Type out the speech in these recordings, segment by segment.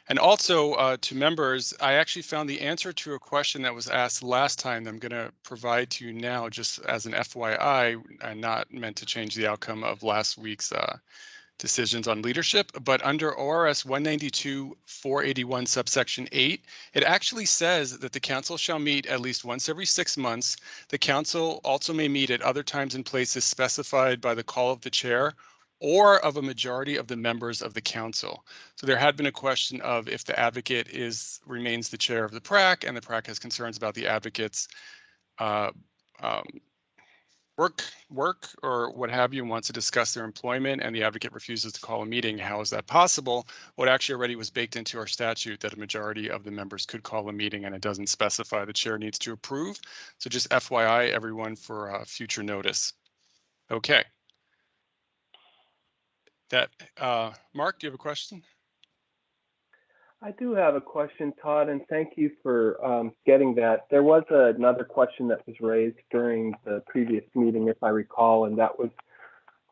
And also to members, I actually found the answer to a question that was asked last time that I'm going to provide to you now, just as an FYI, and not meant to change the outcome of last week's decisions on leadership, but under ORS 192-481 subsection 8, it actually says that the council shall meet at least once every 6 months. The council also may meet at other times and places specified by the call of the chair or of a majority of the members of the council. So there had been a question of if the advocate remains the chair of the PRAC and the PRAC has concerns about the advocate's work or what have you, and wants to discuss their employment, and the advocate refuses to call a meeting. How is that possible? What actually already was baked into our statute that a majority of the members could call a meeting, and it doesn't specify the chair needs to approve. So just FYI, everyone, for future notice. Okay. Mark, do you have a question? I do have a question, Todd, and thank you for getting that. There was another question that was raised during the previous meeting, if I recall, and that was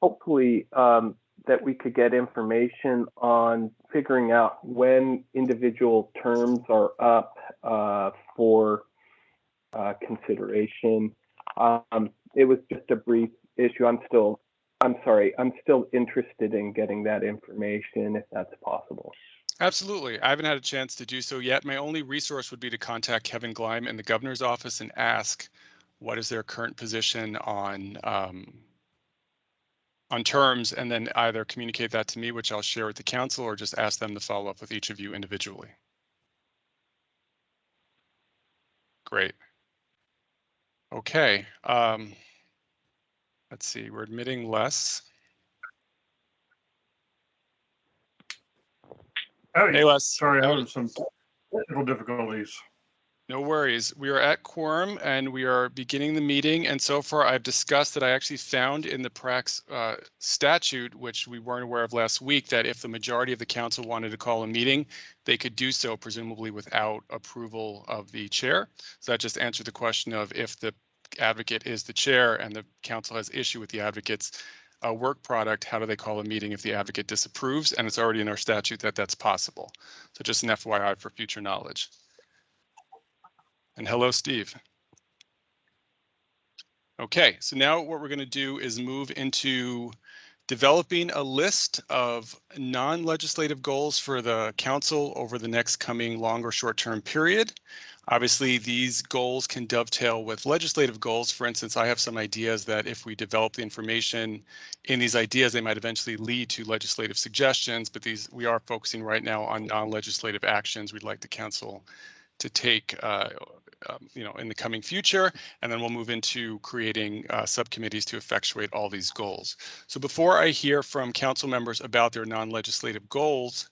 hopefully that we could get information on figuring out when individual terms are up for consideration. It was just a brief issue. I'm still interested in getting that information if that's possible. Absolutely. I haven't had a chance to do so yet. My only resource would be to contact Kevin Gleim in the governor's office and ask what is their current position on terms, and then either communicate that to me, which I'll share with the council, or just ask them to follow up with each of you individually. Great. Okay. Let's see, we're admitting Les. Hey, Les. Sorry, having some technical difficulties. No worries. We are at quorum and we are beginning the meeting. And so far I've discussed that I actually found in the PRAC's statute, which we weren't aware of last week, that if the majority of the council wanted to call a meeting, they could do so, presumably without approval of the chair. So that just answered the question of if the advocate is the chair and the council has issue with the advocate's work product, how do they call a meeting if the advocate disapproves? And it's already in our statute that that's possible. So just an FYI for future knowledge. And hello, Steve. Okay, so now what we're going to do is move into developing a list of non-legislative goals for the council over the next coming long or short-term period. Obviously, these goals can dovetail with legislative goals. For instance, I have some ideas that if we develop the information in these ideas, they might eventually lead to legislative suggestions, but we are focusing right now on non-legislative actions we'd like the council to take in the coming future, and then we'll move into creating subcommittees to effectuate all these goals. So before I hear from council members about their non-legislative goals,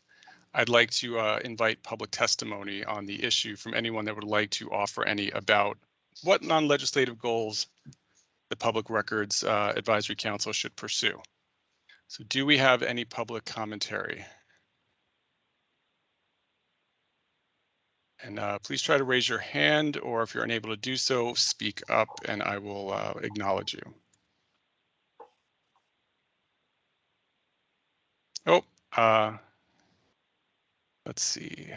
I'd like to invite public testimony on the issue from anyone that would like to offer any about what non-legislative goals the Public Records Advisory Council should pursue. So do we have any public commentary? And please try to raise your hand, or if you're unable to do so, speak up and I will acknowledge you. Oh, let's see.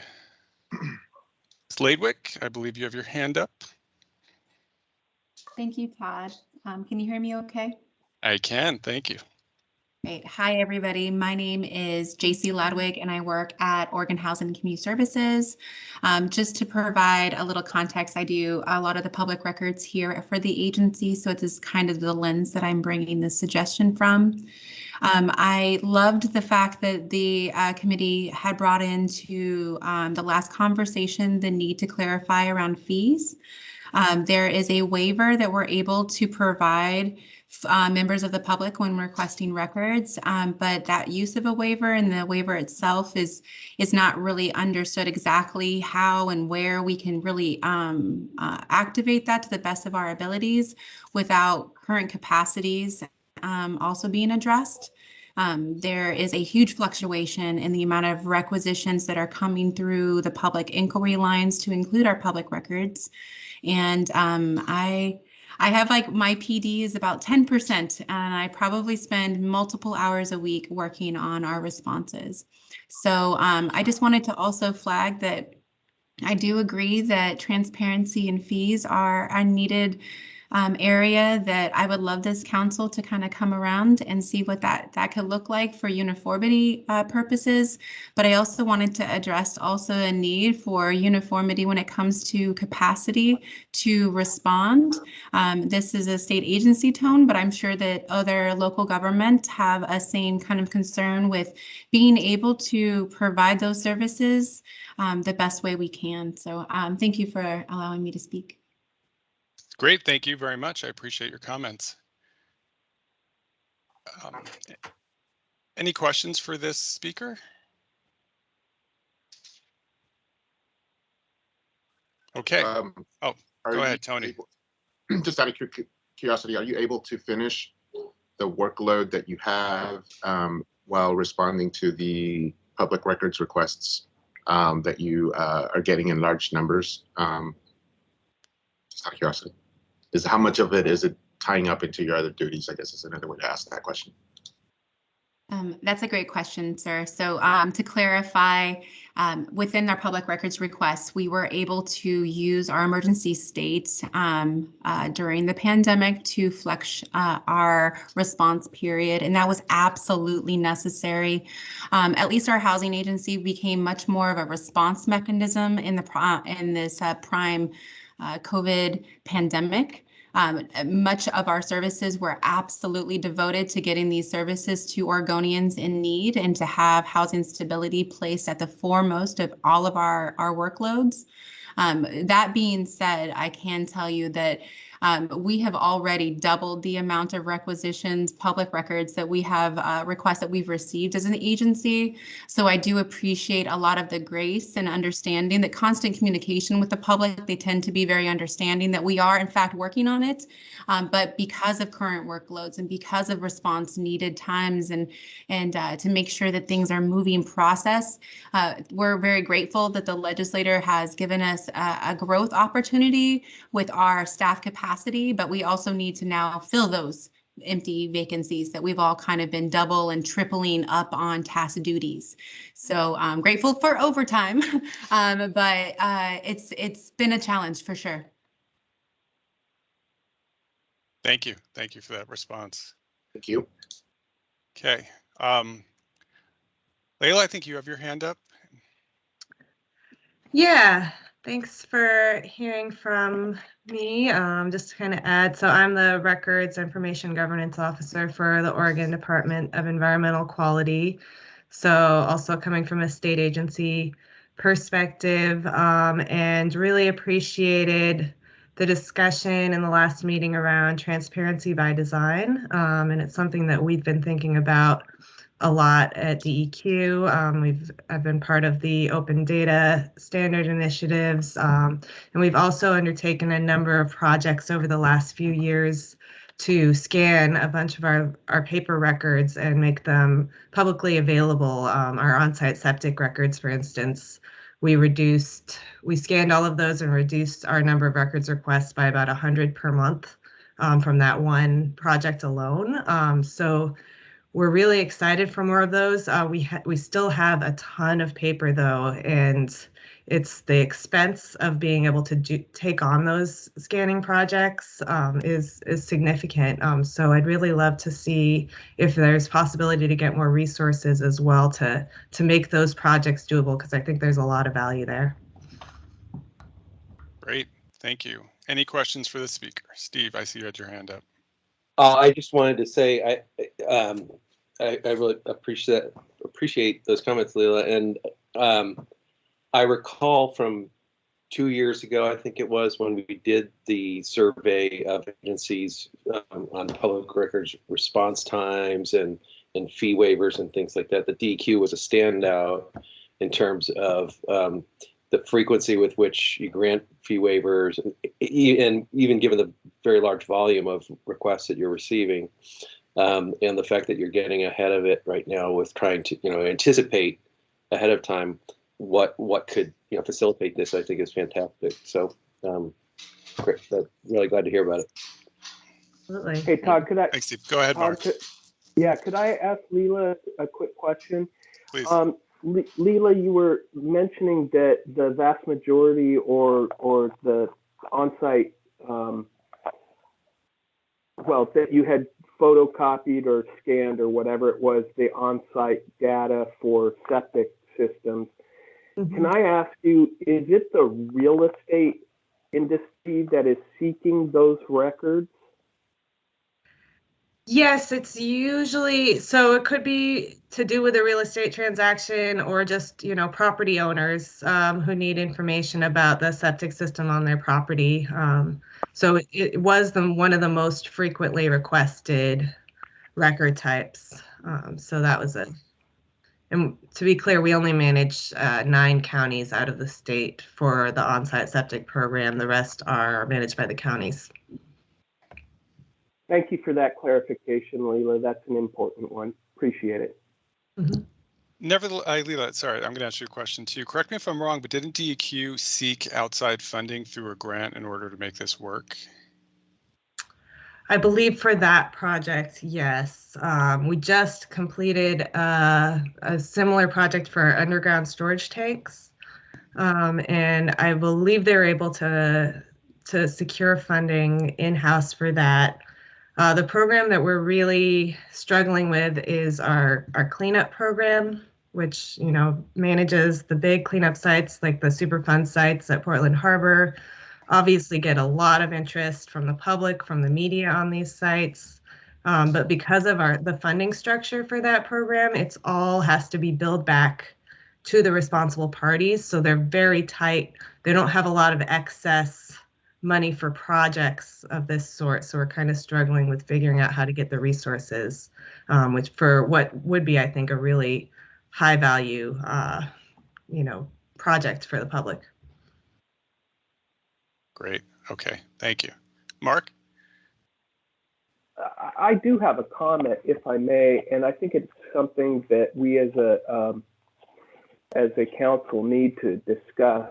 Sladwick, I believe you have your hand up. Thank you, Todd. Can you hear me okay? I can, thank you. Great. Hi, everybody. My name is JC Ladwig, and I work at Oregon Housing and Community Services. Just to provide a little context, I do a lot of the public records here for the agency, so it is kind of the lens that I'm bringing this suggestion from. I loved the fact that the committee had brought into the last conversation the need to clarify around fees. There is a waiver that we're able to provide members of the public when requesting records, but that use of a waiver and the waiver itself is not really understood exactly how and where we can really activate that to the best of our abilities without current capacities also being addressed. There is a huge fluctuation in the amount of requisitions that are coming through the public inquiry lines to include our public records. And I have like my PD is about 10%, and I probably spend multiple hours a week working on our responses. So I just wanted to also flag that I do agree that transparency and fees are a needed area that I would love this council to kind of come around and see what that could look like for uniformity purposes. But I also wanted to address also a need for uniformity when it comes to capacity to respond. This is a state agency tone, but I'm sure that other local governments have a same kind of concern with being able to provide those services the best way we can. So thank you for allowing me to speak. Great, thank you very much. I appreciate your comments. Any questions for this speaker? Okay. Go ahead, Tony. Just out of curiosity, are you able to finish the workload that you have while responding to the public records requests that you are getting in large numbers? Just out of curiosity. How much of it is it tying up into your other duties, I guess is another way to ask that question. That's a great question, sir. So to clarify, within our public records requests, we were able to use our emergency state during the pandemic to flex our response period, and that was absolutely necessary. At least our housing agency became much more of a response mechanism in this prime COVID pandemic. Much of our services were absolutely devoted to getting these services to Oregonians in need and to have housing stability placed at the foremost of all of our workloads. That being said, I can tell you that we have already doubled the amount of requisitions, public records that we have requests that we've received as an agency. So I do appreciate a lot of the grace and understanding that constant communication with the public, they tend to be very understanding that we are in fact working on it. But because of current workloads and because of response needed times and to make sure that things are moving process, we're very grateful that the legislator has given us a growth opportunity with our staff capacity, but we also need to now fill those empty vacancies that we've all kind of been double and tripling up on task duties. So I'm grateful for overtime, but it's been a challenge for sure. Thank you. Thank you for that response. Thank you. Okay. Layla, I think you have your hand up. Yeah, thanks for hearing from me. Just to kind of add, so I'm the Records Information Governance Officer for the Oregon Department of Environmental Quality. So also coming from a state agency perspective, and really appreciated the discussion in the last meeting around transparency by design. And it's something that we've been thinking about a lot at DEQ. I've been part of the open data standard initiatives, and we've also undertaken a number of projects over the last few years to scan a bunch of our paper records and make them publicly available. Our on-site septic records, for instance, we scanned all of those and reduced our number of records requests by about 100 per month from that one project alone. So we're really excited for more of those. We still have a ton of paper though, and it's the expense of being able to take on those scanning projects is significant. So I'd really love to see if there's possibility to get more resources as well to make those projects doable, because I think there's a lot of value there. Great, thank you. Any questions for the speaker? Steve, I see you had your hand up. I just wanted to say I really appreciate those comments, Leila. And I recall from 2 years ago, I think it was, when we did the survey of agencies on public records response times and fee waivers and things like that. The DEQ was a standout in terms of the frequency with which you grant fee waivers, and even given the very large volume of requests that you're receiving, and the fact that you're getting ahead of it right now with trying to, anticipate ahead of time what could, facilitate this, I think is fantastic. So, great. Really glad to hear about it. Absolutely. Hey, Todd, could I? Thanks, Steve. Go ahead, Mark. Could I ask Leela a quick question? Please. Leela, you were mentioning that the vast majority or the on-site, that you had photocopied or scanned or whatever it was, the on-site data for septic systems. Mm-hmm. Can I ask you, is it the real estate industry that is seeking those records? Yes, it's usually, so it could be to do with a real estate transaction or just, property owners who need information about the septic system on their property. So it was one of the most frequently requested record types. So that was it. And to be clear, we only manage 9 counties out of the state for the on-site septic program. The rest are managed by the counties. Thank you for that clarification, Leela. That's an important one. Appreciate it. Mm-hmm. Nevertheless, Leela, sorry, I'm going to ask you a question too. Correct me if I'm wrong, but didn't DEQ seek outside funding through a grant in order to make this work? I believe for that project, yes. We just completed a similar project for our underground storage tanks. And I believe they were able to secure funding in-house for that. The program that we're really struggling with is our cleanup program, which, manages the big cleanup sites like the Superfund sites at Portland Harbor. Obviously get a lot of interest from the public, from the media on these sites. But because of the funding structure for that program, it's all has to be billed back to the responsible parties. So they're very tight. They don't have a lot of excess money for projects of this sort. So we're kind of struggling with figuring out how to get the resources, which for what would be, I think, a really high value, project for the public. Great. Okay. Thank you. Mark? I do have a comment, if I may, and I think it's something that we as a council need to discuss,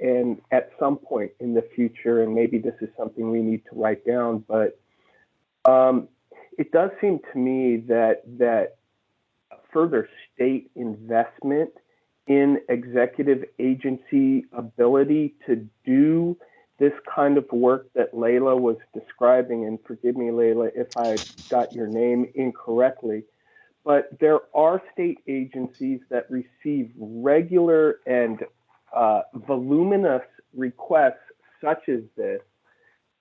and at some point in the future, and maybe this is something we need to write down, but it does seem to me that further state investment in executive agency ability to do this kind of work that Layla was describing, and forgive me, Layla, if I got your name incorrectly, but there are state agencies that receive regular and voluminous requests such as this,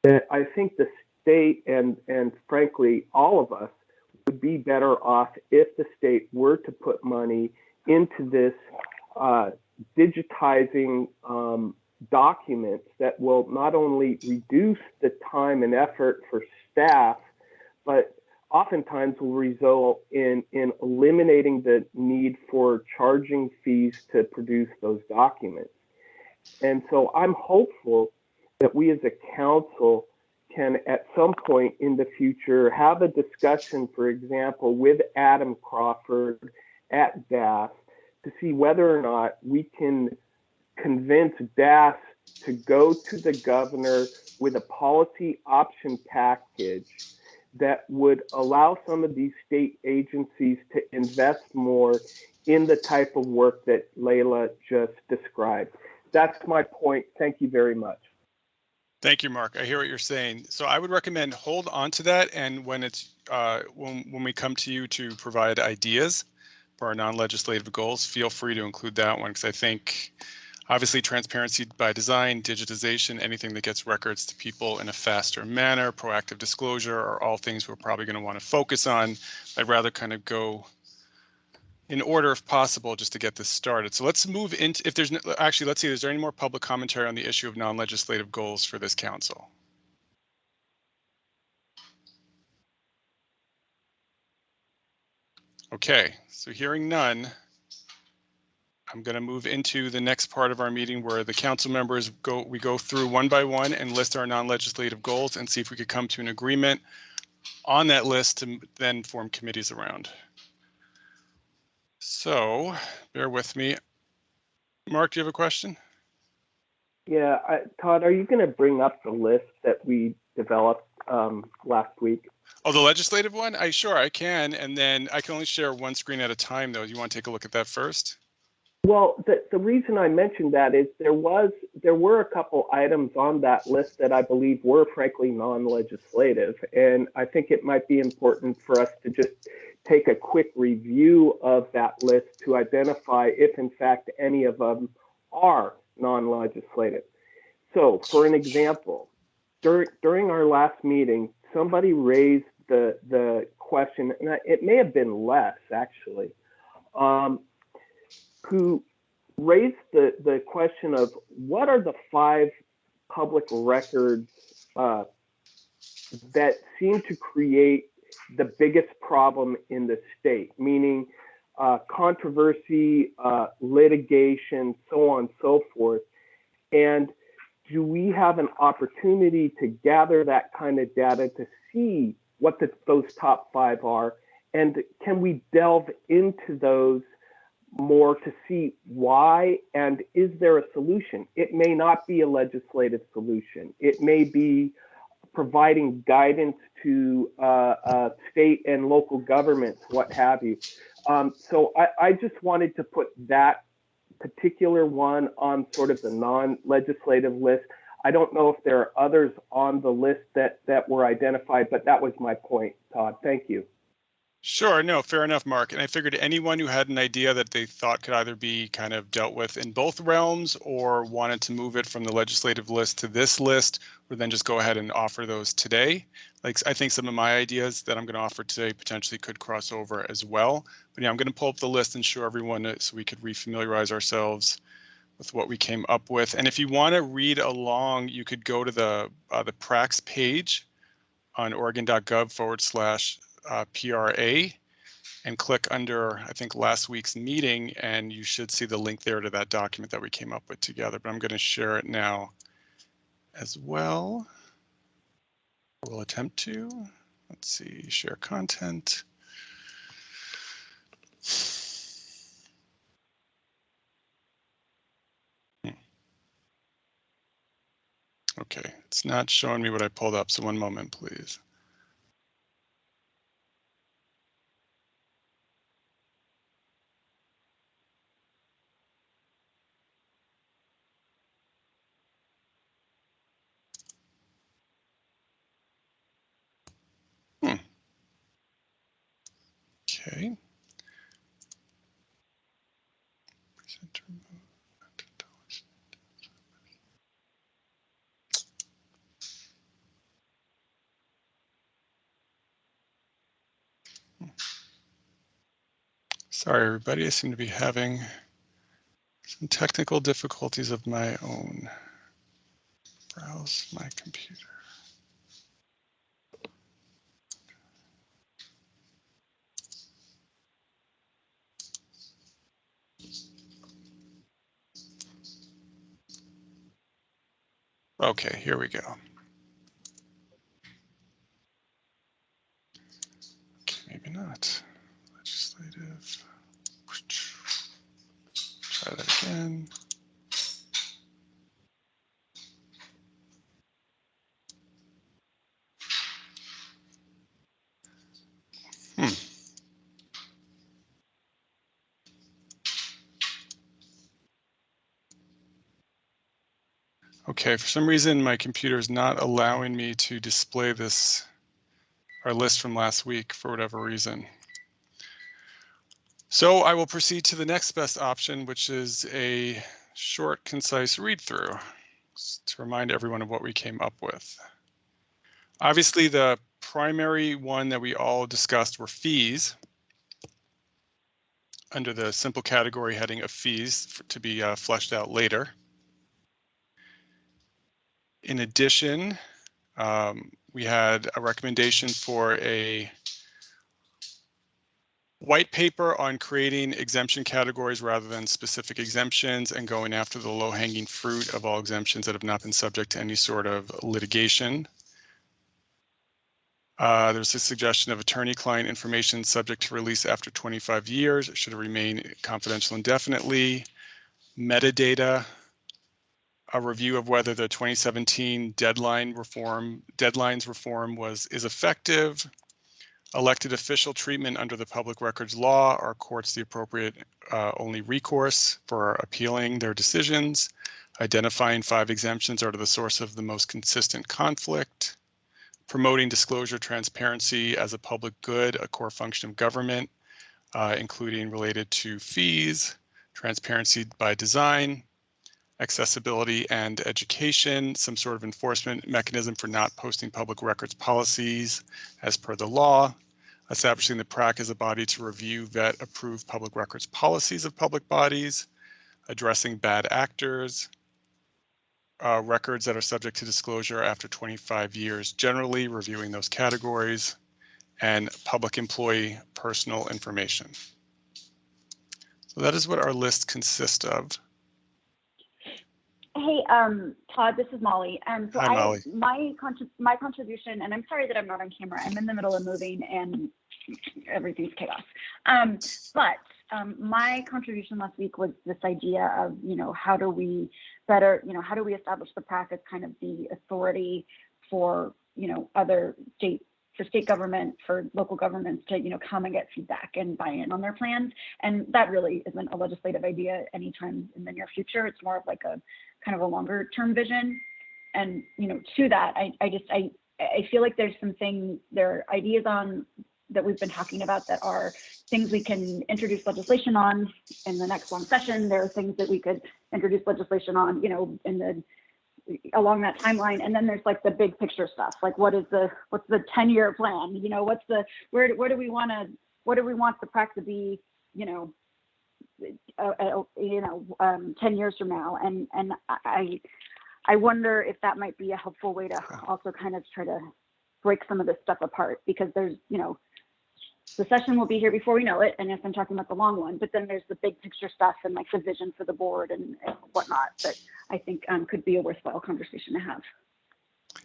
that I think the state and frankly, all of us would be better off if the state were to put money into this digitizing documents that will not only reduce the time and effort for staff, but oftentimes will result in eliminating the need for charging fees to produce those documents. And so I'm hopeful that we as a council can at some point in the future have a discussion, for example, with Adam Crawford at DAS to see whether or not we can convince DAS to go to the governor with a policy option package that would allow some of these state agencies to invest more in the type of work that Layla just described. That's my point. Thank you very much. Thank you, Mark. I hear what you're saying. So I would recommend hold on to that, and when it's when we come to you to provide ideas for our non-legislative goals, feel free to include that one, because I think obviously transparency by design, digitization, anything that gets records to people in a faster manner, proactive disclosure are all things we're probably going to want to focus on. I'd rather kind of go in order if possible, just to get this started. So let's move into, if there's actually, let's see, is there any more public commentary on the issue of non-legislative goals for this council? Okay, so hearing none, I'm going to move into the next part of our meeting where the council members we go through one by one and list our non-legislative goals and see if we could come to an agreement on that list to then form committees around. So bear with me. Mark, do you have a question? Yeah, Todd, are you going to bring up the list that we developed last week. Oh, the legislative one? Sure, I can. And then I can only share one screen at a time, though. You want to take a look at that first? Well, the reason I mentioned that is there were a couple items on that list that I believe were frankly non-legislative, and I think it might be important for us to just take a quick review of that list to identify if in fact any of them are non-legislative. So for an example, during our last meeting, somebody raised the question, and it may have been Les actually, who raised the question of what are the 5 public records that seem to create the biggest problem in the state, meaning controversy, litigation, so on and so forth. And do we have an opportunity to gather that kind of data to see what those top 5 are? And can we delve into those more to see why, and is there a solution? It may not be a legislative solution. It may be providing guidance to state and local governments, what have you. So I just wanted to put that particular one on sort of the non-legislative list. I don't know if there are others on the list that were identified, but that was my point, Todd. Thank you. Sure, no, fair enough, Mark. And I figured anyone who had an idea that they thought could either be kind of dealt with in both realms or wanted to move it from the legislative list to this list, would then just go ahead and offer those today. Like, I think some of my ideas that I'm going to offer today potentially could cross over as well. But yeah, I'm going to pull up the list and show everyone so we could refamiliarize ourselves with what we came up with. And if you want to read along, you could go to the PRAC's page on oregon.gov/PRA and click under, I think, last week's meeting, and you should see the link there to that document that we came up with together. But I'm going to share it now as well. We'll attempt to. Let's see, share content. Okay, it's not showing me what I pulled up, so one moment, please. Okay. Sorry, everybody. I seem to be having some technical difficulties of my own. Browse my computer. Okay, here we go. Okay, maybe not. Legislative. Try that again. Okay, for some reason my computer is not allowing me to display our list from last week for whatever reason. So I will proceed to the next best option, which is a short, concise read through to remind everyone of what we came up with. Obviously, the primary one that we all discussed were fees, under the simple category heading of fees to be fleshed out later. In addition, we had a recommendation for a white paper on creating exemption categories rather than specific exemptions and going after the low-hanging fruit of all exemptions that have not been subject to any sort of litigation. There's a suggestion of attorney-client information subject to release after 25 years. It should remain confidential indefinitely. Metadata a review of whether the 2017 deadlines reform is effective, elected official treatment under the public records law, are courts the appropriate only recourse for appealing their decisions, identifying 5 exemptions are the source of the most consistent conflict, promoting disclosure transparency as a public good, a core function of government, including related to fees, transparency by design, accessibility and education, some sort of enforcement mechanism for not posting public records policies as per the law, establishing the PRAC as a body to review, vet, approve public records policies of public bodies, addressing bad actors, records that are subject to disclosure after 25 years, generally reviewing those categories, and public employee personal information. So that is what our list consists of. Hey, Todd, this is Molly. So Hi, Molly. My contribution, and I'm sorry that I'm not on camera. I'm in the middle of moving and everything's chaos. But my contribution last week was this idea of, how do we better, how do we establish the PRAC as kind of the authority for, other state government, for local governments to, come and get feedback and buy in on their plans. And that really isn't a legislative idea anytime in the near future. It's more of like a kind of a longer term vision. And, to that, I feel like there's some things, there are ideas on that we've been talking about that are things we can introduce legislation on in the next long session. There are things that we could introduce legislation on, along that timeline. And then there's like the big picture stuff, like what's the 10-year plan? Where do we want the PRAC to be, 10 years from now? And I wonder if that might be a helpful way to also kind of try to break some of this stuff apart, because there's, the session will be here before we know it. And yes, I'm talking about the long one, but then there's the big picture stuff and like the vision for the board and whatnot that I think could be a worthwhile conversation to have.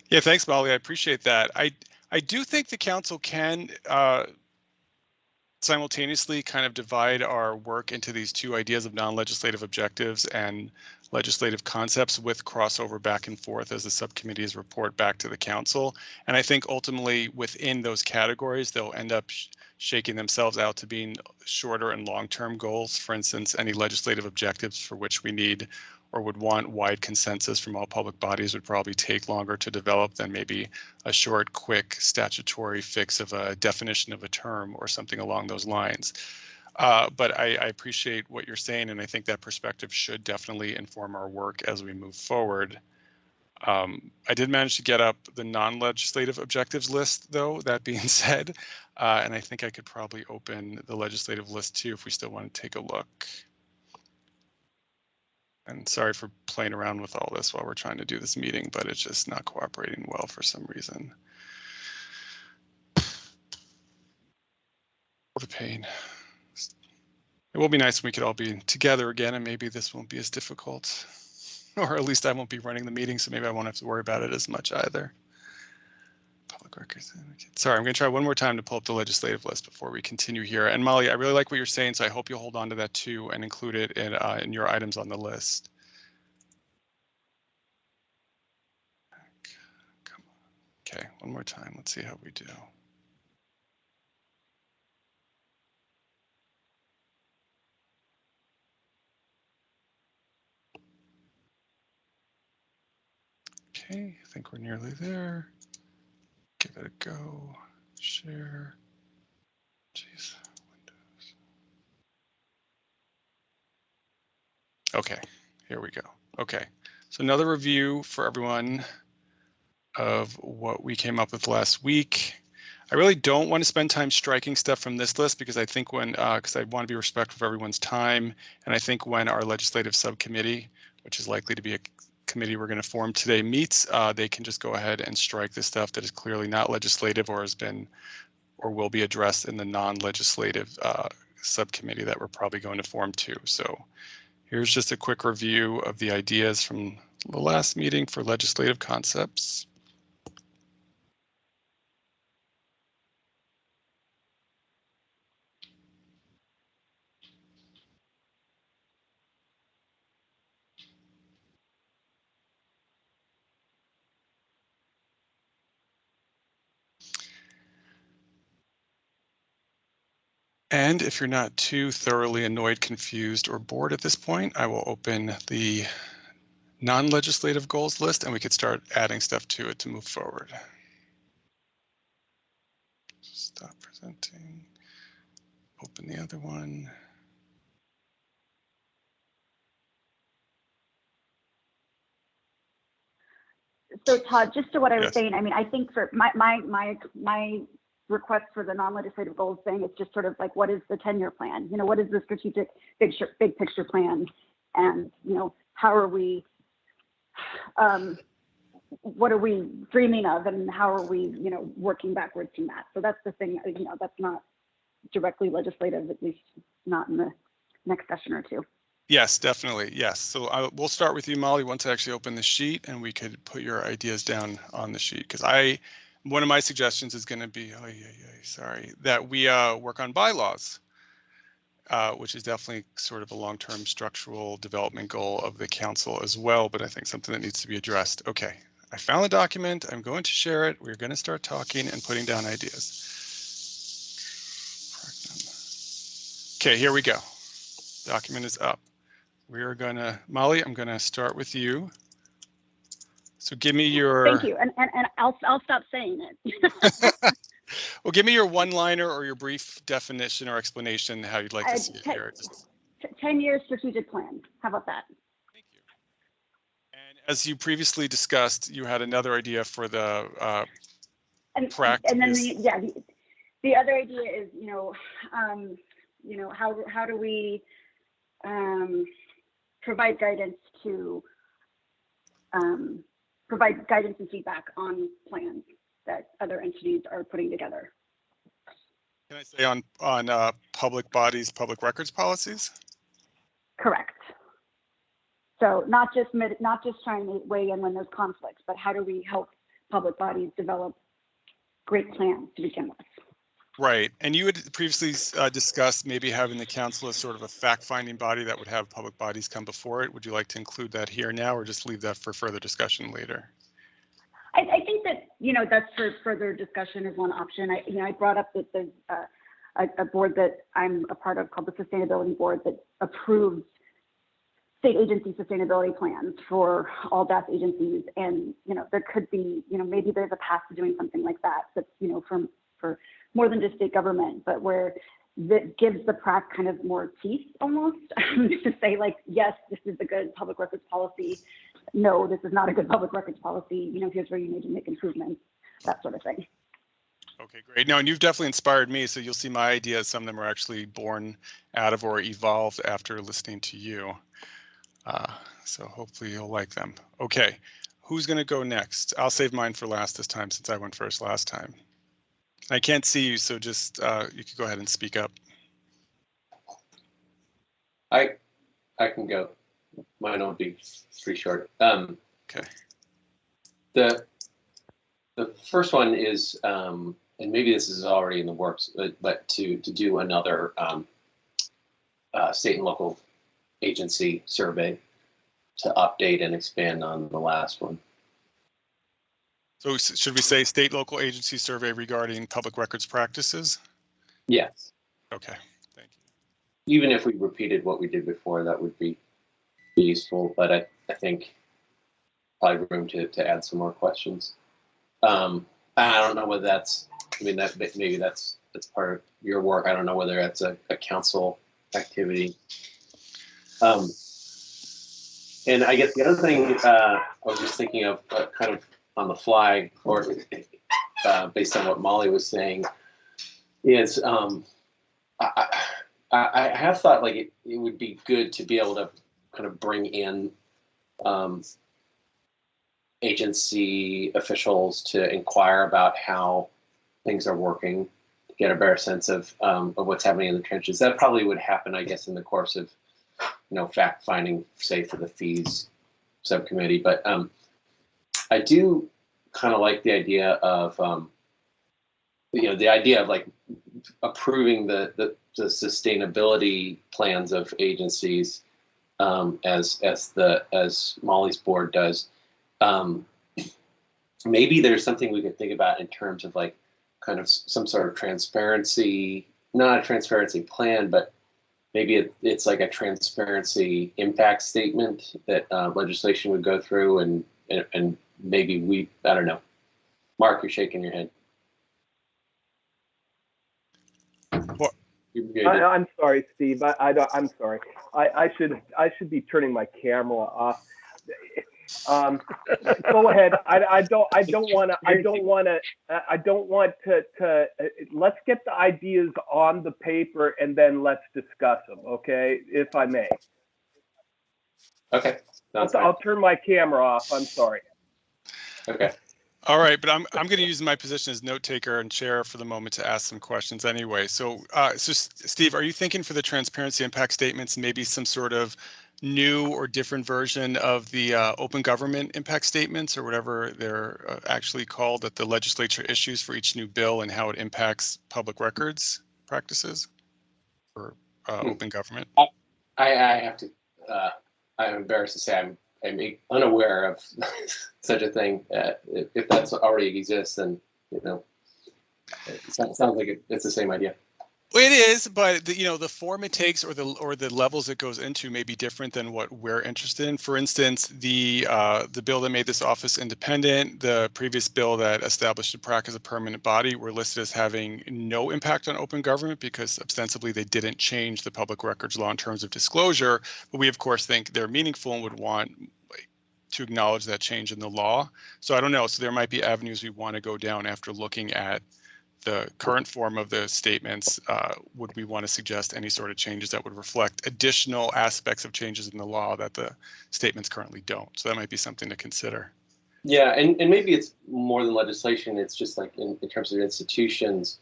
Yeah, thanks, Molly. I appreciate that. I do think the council can simultaneously kind of divide our work into these 2 ideas of non-legislative objectives and legislative concepts with crossover back and forth as the subcommittees report back to the council. And I think ultimately within those categories, they'll end up shaking themselves out to being shorter and long-term goals. For instance, any legislative objectives for which we need or would want wide consensus from all public bodies would probably take longer to develop than maybe a short, quick statutory fix of a definition of a term or something along those lines. But I appreciate what you're saying, and I think that perspective should definitely inform our work as we move forward. I did manage to get up the non-legislative objectives list, though, that being said, and I think I could probably open the legislative list too if we still want to take a look. And sorry for playing around with all this while we're trying to do this meeting, but it's just not cooperating well for some reason. The pain. It will be nice when we could all be together again, and maybe this won't be as difficult. Or at least I won't be running the meeting, so maybe I won't have to worry about it as much either. Public records. Sorry, I'm going to try one more time to pull up the legislative list before we continue here. And Molly, I really like what you're saying, so I hope you'll hold on to that too and include it in your items on the list. Come on. Okay, one more time. Let's see how we do. Okay, I think we're nearly there. Give it a go. Share. Jeez, Windows. Okay, here we go. Okay, so another review for everyone of what we came up with last week. I really don't want to spend time striking stuff from this list because I think when, because I want to be respectful of everyone's time, and I think when our legislative subcommittee, which is likely to be a committee we're going to form today, meets, they can just go ahead and strike the stuff that is clearly not legislative or has been or will be addressed in the non-legislative subcommittee that we're probably going to form too. So here's just a quick review of the ideas from the last meeting for legislative concepts. And if you're not too thoroughly annoyed, confused, or bored at this point, I will open the non-legislative goals list and we could start adding stuff to it to move forward. Stop presenting. Open the other one. So Todd, just to what I was Yes. saying, I mean, I think for my request for the non-legislative goals thing, it's just sort of like, what is the 10-year plan? You know, what is the strategic big picture plan? And, you know, how are we, what are we dreaming of and how are we, you know, working backwards from that? So that's the thing, you know, that's not directly legislative, at least not in the next session or two. Yes, definitely. Yes. So we'll start with you, Molly, once I actually open the sheet and we could put your ideas down on the sheet. Because one of my suggestions is going to be, sorry, that we work on bylaws, which is definitely sort of a long-term structural development goal of the council as well, but I think something that needs to be addressed. Okay, I found the document. I'm going to share it. We're going to start talking and putting down ideas. Okay, here we go. Document is up. We are gonna, Molly, I'm gonna start with you. So give me your. Thank you, and I'll stop saying it. Well, give me your one-liner or your brief definition or explanation how you'd like to see it here. 10-year strategic plan. How about that? Thank you. And as you previously discussed, you had another idea for the PRAC. And then the other idea is, you know, how do we provide guidance and feedback on plans that other entities are putting together. Can I say on public bodies, public records policies? Correct. So not just trying to weigh in when there's conflicts, but how do we help public bodies develop great plans to begin with? Right, and you had previously discussed maybe having the council as sort of a fact-finding body that would have public bodies come before it. Would you like to include that here now, or just leave that for further discussion later? I think that, you know, that's for further discussion is one option. I brought up that there's a board that I'm a part of called the Sustainability Board that approves state agency sustainability plans for all DAS agencies, and you know there could be, you know, maybe there's a path to doing something like that. That's, you know, for more than just state government, but where that gives the PRAC kind of more teeth almost to say like, yes, this is a good public records policy. No, this is not a good public records policy. You know, here's where you need to make improvements, that sort of thing. Okay, great. No, and you've definitely inspired me. So you'll see my ideas. Some of them are actually born out of or evolved after listening to you. So hopefully you'll like them. Okay, who's going to go next? I'll save mine for last this time since I went first last time. I can't see you, so just you could go ahead and speak up. I can go. Mine will be pretty short. Okay. The first one is, and maybe this is already in the works, but to do another state and local agency survey to update and expand on the last one. So should we say state local agency survey regarding public records practices? Yes. Okay, thank you. Even if we repeated what we did before, that would be useful, but I think probably room to add some more questions. I don't know whether that's, I mean, that maybe that's part of your work. I don't know whether that's a council activity. And I guess the other thing I was just thinking of kind of on the fly, or based on what Molly was saying, is I have thought like it would be good to be able to kind of bring in agency officials to inquire about how things are working, to get a better sense of what's happening in the trenches. That probably would happen, I guess, in the course of, you know, fact finding, say for the fees subcommittee. But I do kind of like the idea of, you know, the idea of like approving the sustainability plans of agencies as Molly's board does. Maybe there's something we could think about in terms of like kind of some sort of transparency not a transparency plan, but maybe it's like a transparency impact statement that legislation would go through, and maybe I don't know. Mark, you're shaking your head. What? I'm sorry, Steve. I'm sorry. I should be turning my camera off. Go ahead. I don't want to. Let's get the ideas on the paper and then let's discuss them. Okay, if I may. Okay. I'll turn my camera off. I'm sorry. Okay. All right, but I'm going to use my position as note taker and chair for the moment to ask some questions anyway. So, Steve, are you thinking for the transparency impact statements, maybe some sort of new or different version of the open government impact statements, or whatever they're actually called, that the legislature issues for each new bill and how it impacts public records practices or open government? I have to. I'm embarrassed to say I'm unaware of such a thing. If that's already exists, then it sounds like it's the same idea. Well, it is, but the form it takes or the levels it goes into may be different than what we're interested in. For instance, the bill that made this office independent, the previous bill that established the PRAC as a permanent body, were listed as having no impact on open government because ostensibly they didn't change the public records law in terms of disclosure. But we, of course, think they're meaningful and would want to acknowledge that change in the law. So I don't know. So there might be avenues we want to go down after looking at the current form of the statements. Would we want to suggest any sort of changes that would reflect additional aspects of changes in the law that the statements currently don't? So that might be something to consider. Yeah, and maybe it's more than legislation. It's just like in terms of institutions,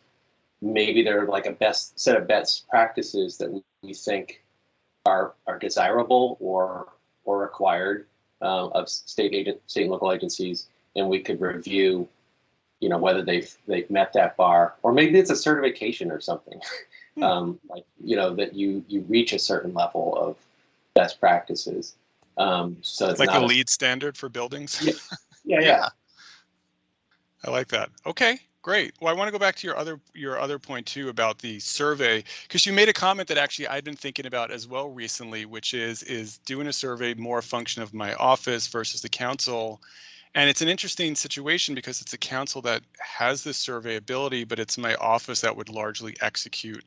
maybe they're like a set of best practices that we think are desirable or required of state and local agencies, and we could review whether they've met that bar, or maybe it's a certification or something, that you reach a certain level of best practices. So it's like not a LEED standard for buildings. Yeah. I like that. Okay, great. Well, I want to go back to your other point too about the survey, because you made a comment that actually I've been thinking about as well recently, which is doing a survey more a function of my office versus the council. And it's an interesting situation because it's a council that has this survey ability, but it's my office that would largely execute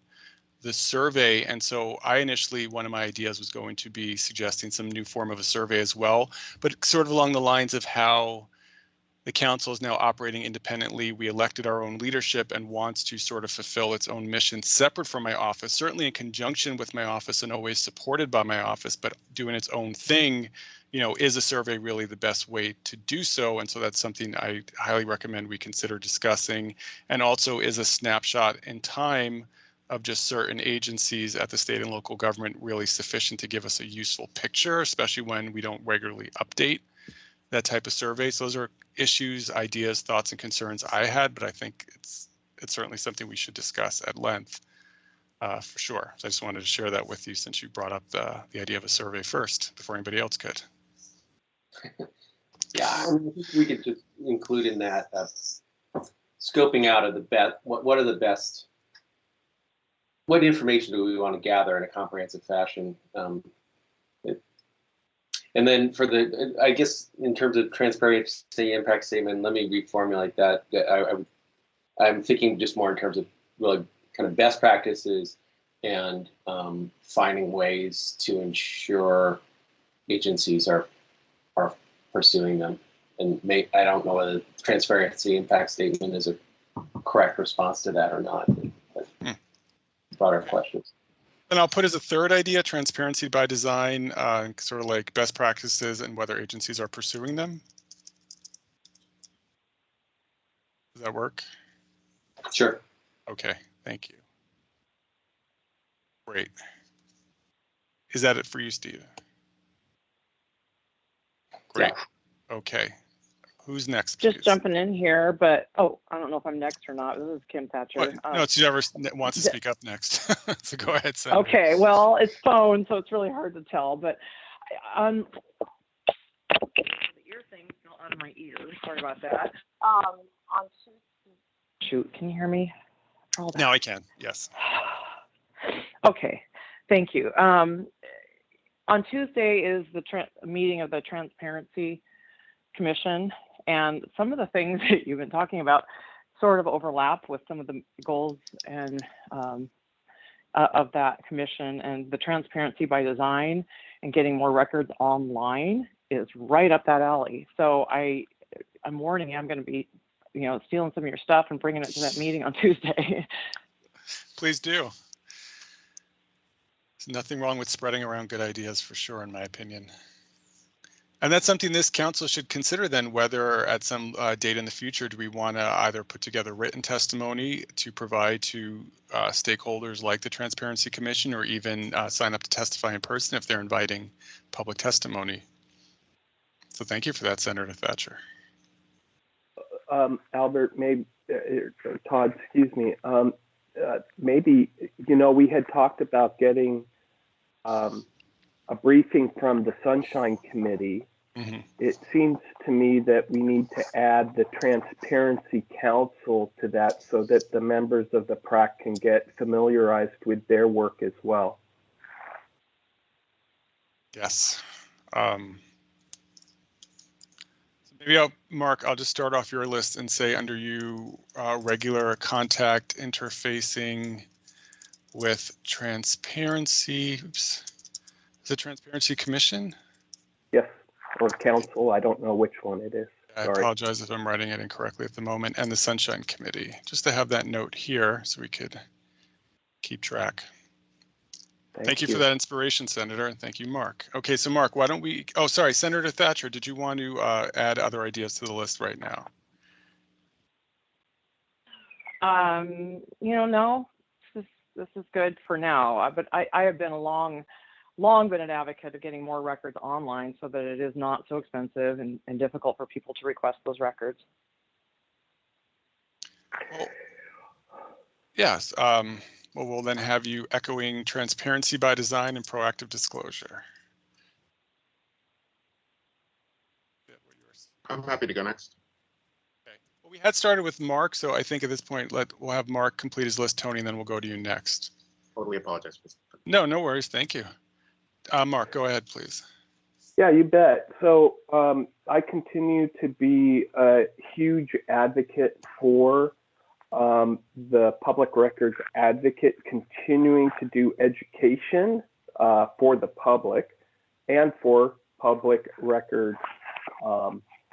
the survey. And so one of my ideas was going to be suggesting some new form of a survey as well, but sort of along the lines of how the council is now operating independently. We elected our own leadership and wants to sort of fulfill its own mission separate from my office, certainly in conjunction with my office and always supported by my office, but doing its own thing. Is a survey really the best way to do so? And so that's something I highly recommend we consider discussing. And also, is a snapshot in time of just certain agencies at the state and local government really sufficient to give us a useful picture, especially when we don't regularly update that type of survey? So those are issues, ideas, thoughts, and concerns I had, but I think it's certainly something we should discuss at length for sure. So I just wanted to share that with you since you brought up the idea of a survey first before anybody else could. Yeah, I think we could just include in that scoping out of the best. What are the best? What information do we want to gather in a comprehensive fashion? And then I guess in terms of transparency impact statement, let me reformulate that. I'm thinking just more in terms of really kind of best practices and finding ways to ensure agencies are pursuing them. And I don't know whether transparency impact statement is a correct response to that or not. Broader questions. And I'll put as a third idea, transparency by design, sort of like best practices and whether agencies are pursuing them. Does that work? Sure. Okay, thank you. Great. Is that it for you, Steve? Great. Yeah. Okay. Who's next, please? Just jumping in here, but I don't know if I'm next or not. This is Kim Thatcher. No, it's whoever wants to speak up next. So go ahead, Sam. Okay, well, it's phone, so it's really hard to tell. But the ear thing's still on my ear. Sorry about that. Shoot, can you hear me? Hold Now on. I can, yes. Okay, thank you. On Tuesday is the meeting of the Transparency Commission, and some of the things that you've been talking about sort of overlap with some of the goals and of that commission, and the transparency by design and getting more records online is right up that alley. So I'm warning you, I'm going to be, stealing some of your stuff and bringing it to that meeting on Tuesday. Please do. There's nothing wrong with spreading around good ideas, for sure, in my opinion. And that's something this council should consider then, whether at some date in the future, do we want to either put together written testimony to provide to stakeholders like the Transparency Commission, or even sign up to testify in person if they're inviting public testimony. So thank you for that, Senator Thatcher. Albert, maybe, Todd, excuse me. Maybe, we had talked about getting a briefing from the Sunshine Committee. Mm-hmm. It seems to me that we need to add the Transparency Council to that so that the members of the PRAC can get familiarized with their work as well. Yes. Maybe Mark, I'll just start off your list and say under you, regular contact interfacing with transparency. Oops. Is it Transparency Commission? Yes, or council. I don't know which one it is. I apologize if I'm writing it incorrectly at the moment. And the Sunshine Committee, just to have that note here so we could keep track. Thank you for that inspiration, Senator, and thank you, Mark. Okay, so Mark, why don't we, oh, sorry, Senator Thatcher, did you want to add other ideas to the list right now? No, this is good for now, but I have been long been an advocate of getting more records online so that it is not so expensive and difficult for people to request those records. Well, yes. Well, we'll then have you echoing transparency by design and proactive disclosure. I'm happy to go next. Okay. Well, we had started with Mark, so I think at this point, we'll have Mark complete his list, Tony, and then we'll go to you next. Totally apologize. No worries. Thank you. Mark, go ahead, please. Yeah, you bet. So I continue to be a huge advocate for the public records advocate continuing to do education for the public and for public record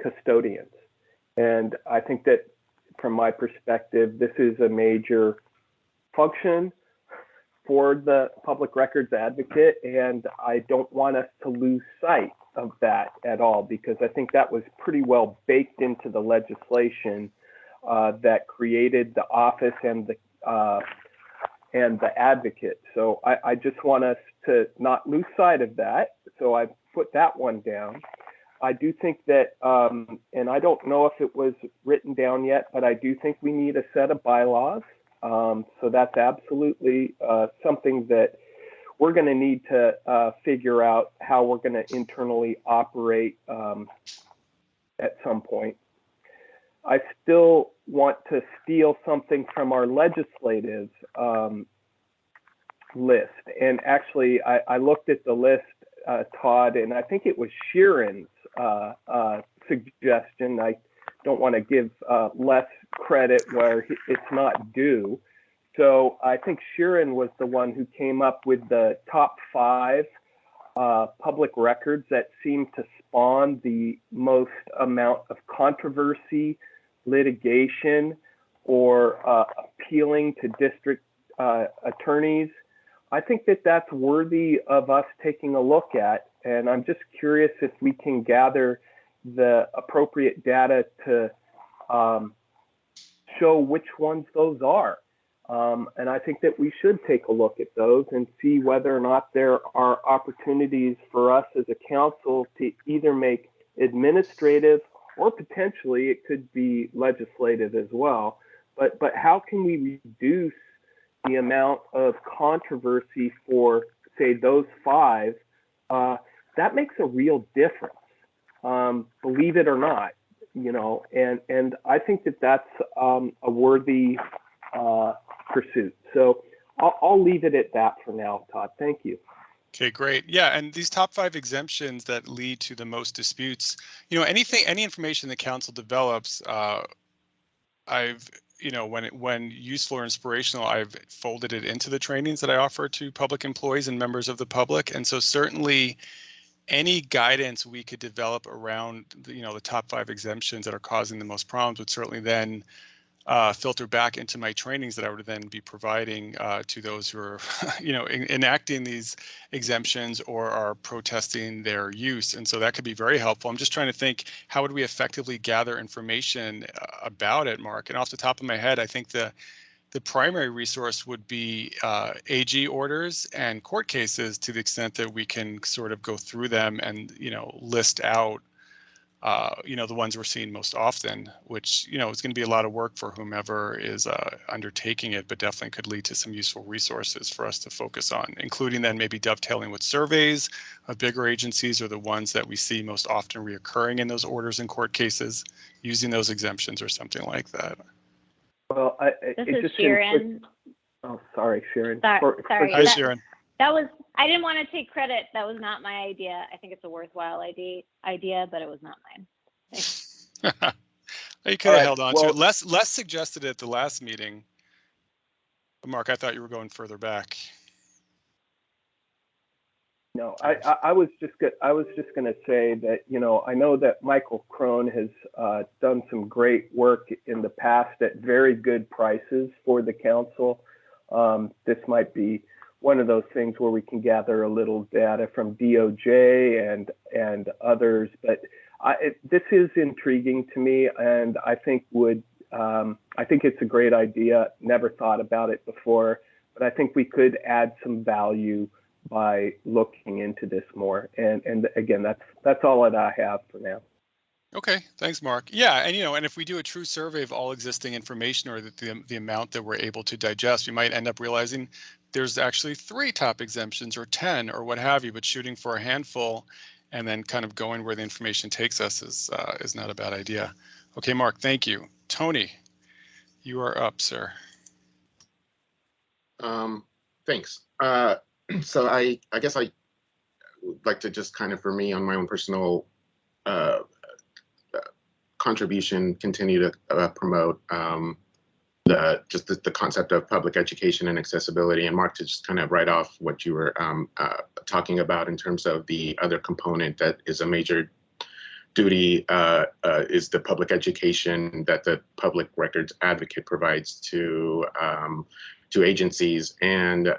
custodians. And I think that from my perspective, this is a major function for the public records advocate, and I don't want us to lose sight of that at all, because I think that was pretty well baked into the legislation that created the office and the advocate. So I just want us to not lose sight of that. So I put that one down. I do think that, and I don't know if it was written down yet, but I do think we need a set of bylaws. So that's absolutely something that we're going to need to figure out how we're going to internally operate at some point. I still want to steal something from our legislative list. And actually, I looked at the list, Todd, and I think it was Sheeran's suggestion. I don't want to give less credit where it's not due. So I think Sheeran was the one who came up with the top 5 public records that seem to spawn the most amount of controversy, litigation, or appealing to district attorneys. I think that that's worthy of us taking a look at. And I'm just curious if we can gather the appropriate data to show which ones those are. And I think that we should take a look at those and see whether or not there are opportunities for us as a council to either make administrative, or potentially it could be legislative as well. But how can we reduce the amount of controversy for, say, those 5? That makes a real difference, believe it or not, and I think that that's a worthy pursuit. So I'll leave it at that for now, Todd. Thank you. Okay, great. Yeah, and these top 5 exemptions that lead to the most disputes, any information the council develops, I've, when useful or inspirational, I've folded it into the trainings that I offer to public employees and members of the public. And so certainly any guidance we could develop around the top 5 exemptions that are causing the most problems would certainly then filter back into my trainings that I would then be providing to those who are, enacting these exemptions or are protesting their use. And so that could be very helpful. I'm just trying to think, how would we effectively gather information about it, Mark? And off the top of my head, I think the primary resource would be AG orders and court cases, to the extent that we can sort of go through them and, list out the ones we're seeing most often, which, is going to be a lot of work for whomever is undertaking it, but definitely could lead to some useful resources for us to focus on, including then maybe dovetailing with surveys of bigger agencies or the ones that we see most often reoccurring in those orders and court cases, using those exemptions or something like that. Well, This is Sharon. Oh, sorry, Sharon. Sorry. Hi, Sharon. That was, I didn't want to take credit. That was not my idea. I think it's a worthwhile idea, but it was not mine. Thanks. You could have held on to it. Les suggested it at the last meeting. Mark, I thought you were going further back. No, I was just going to say that, I know that Michael Crone has done some great work in the past at very good prices for the council. This might be one of those things where we can gather a little data from DOJ and others, but this is intriguing to me, and I think it's a great idea. Never thought about it before, but I think we could add some value by looking into this more. And again, that's all that I have for now. Okay, thanks, Mark. Yeah, and and if we do a true survey of all existing information, or the amount that we're able to digest, we might end up realizing there's actually 3 top exemptions or 10 or what have you, but shooting for a handful and then kind of going where the information takes us is not a bad idea. Okay, Mark, thank you. Tony, you are up, sir. Thanks. So I guess I would like to just kind of, for me, on my own personal contribution, continue to promote the concept of public education and accessibility. And Mark, to just kind of write off what you were talking about in terms of the other component that is a major duty is the public education that the public records advocate provides to agencies and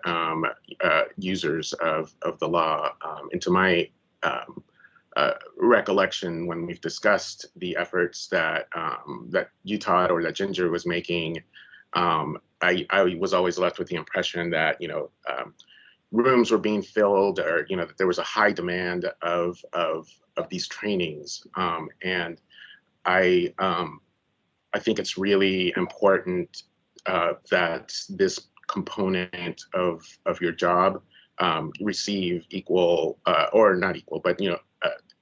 users of the law. And to my recollection, when we've discussed the efforts that you, Todd, or that Ginger was making, I was always left with the impression that rooms were being filled, or that there was a high demand of these trainings, and I think it's really important that this component of your job receive equal, or not equal, but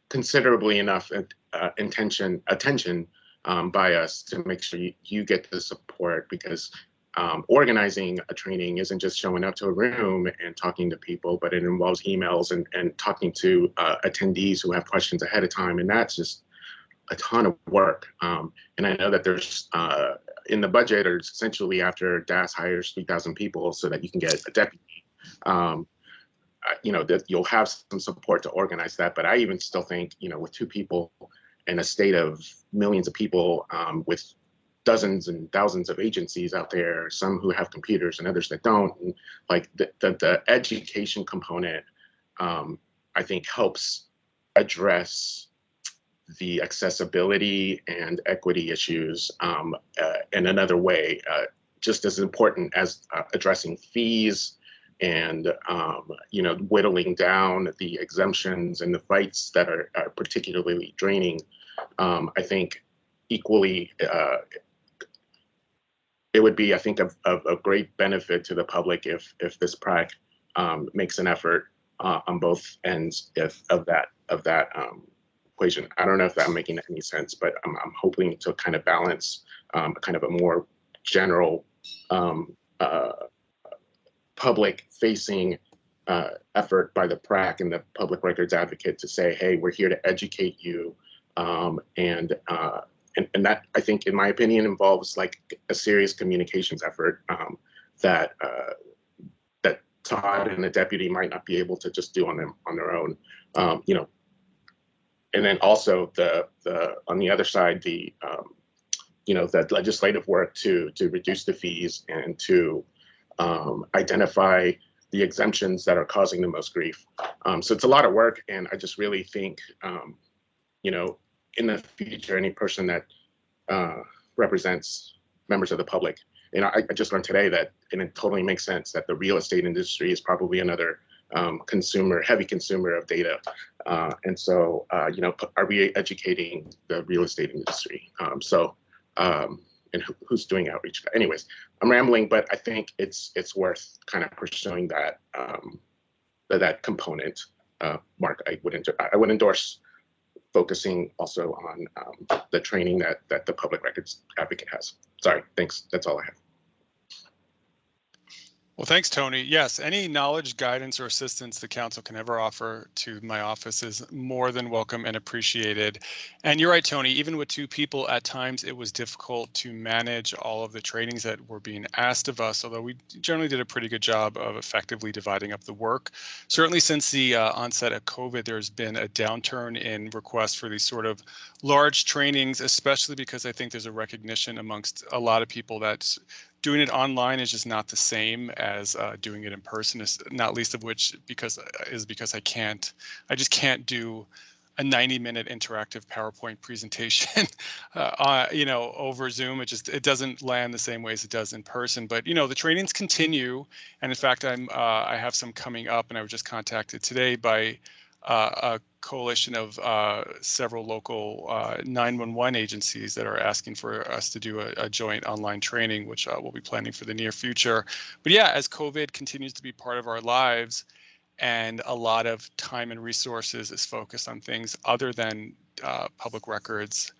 considerably enough attention by us to make sure you get the support, because organizing a training isn't just showing up to a room and talking to people, but it involves emails and talking to attendees who have questions ahead of time, and that's just a ton of work. And I know that there's in the budget, or essentially after DAS hires 3,000 people so that you can get a deputy, that you'll have some support to organize that. But I even still think, with 2 people in a state of millions of people, with dozens and thousands of agencies out there, some who have computers and others that don't, and like the education component, I think helps address the accessibility and equity issues in another way, just as important as addressing fees and whittling down the exemptions and the fights that are particularly draining. I think equally, it would be, I think, of great benefit to the public if this PRAC makes an effort on both ends of that equation. I don't know if I'm making any sense, but I'm hoping to kind of balance kind of a more general public-facing effort by the PRAC and the public records advocate to say, hey, we're here to educate you. And that, I think, in my opinion, involves like a serious communications effort that Todd and the deputy might not be able to just do on their own. You know, and then also on the other side, you know, that legislative work to reduce the fees and to identify the exemptions that are causing the most grief. So it's a lot of work, and I just really think, you know, in the future, any person that represents members of the public, you know, I just learned today that, and it totally makes sense, that the real estate industry is probably another heavy consumer of data. And so, you know, are we educating the real estate industry? And who's doing outreach? Anyways, I'm rambling, but I think it's worth kind of pursuing that that component. Mark, I would endorse focusing also on the training that the public records advocate has. Sorry, thanks. That's all I have. Well, thanks, Tony. Yes, any knowledge, guidance, or assistance the council can ever offer to my office is more than welcome and appreciated. And you're right, Tony, even with 2 people, at times it was difficult to manage all of the trainings that were being asked of us, although we generally did a pretty good job of effectively dividing up the work. Certainly since the onset of COVID, there's been a downturn in requests for these sort of large trainings, especially because I think there's a recognition amongst a lot of people that doing it online is just not the same as doing it in person, not least of which because I just can't do a 90-minute interactive PowerPoint presentation, you know, over Zoom. It doesn't land the same way as it does in person. But you know, the trainings continue, and in fact, I have some coming up, and I was just contacted today by a coalition of several local 911 agencies that are asking for us to do a joint online training, which we'll be planning for the near future. But yeah, as COVID continues to be part of our lives and a lot of time and resources is focused on things other than public records,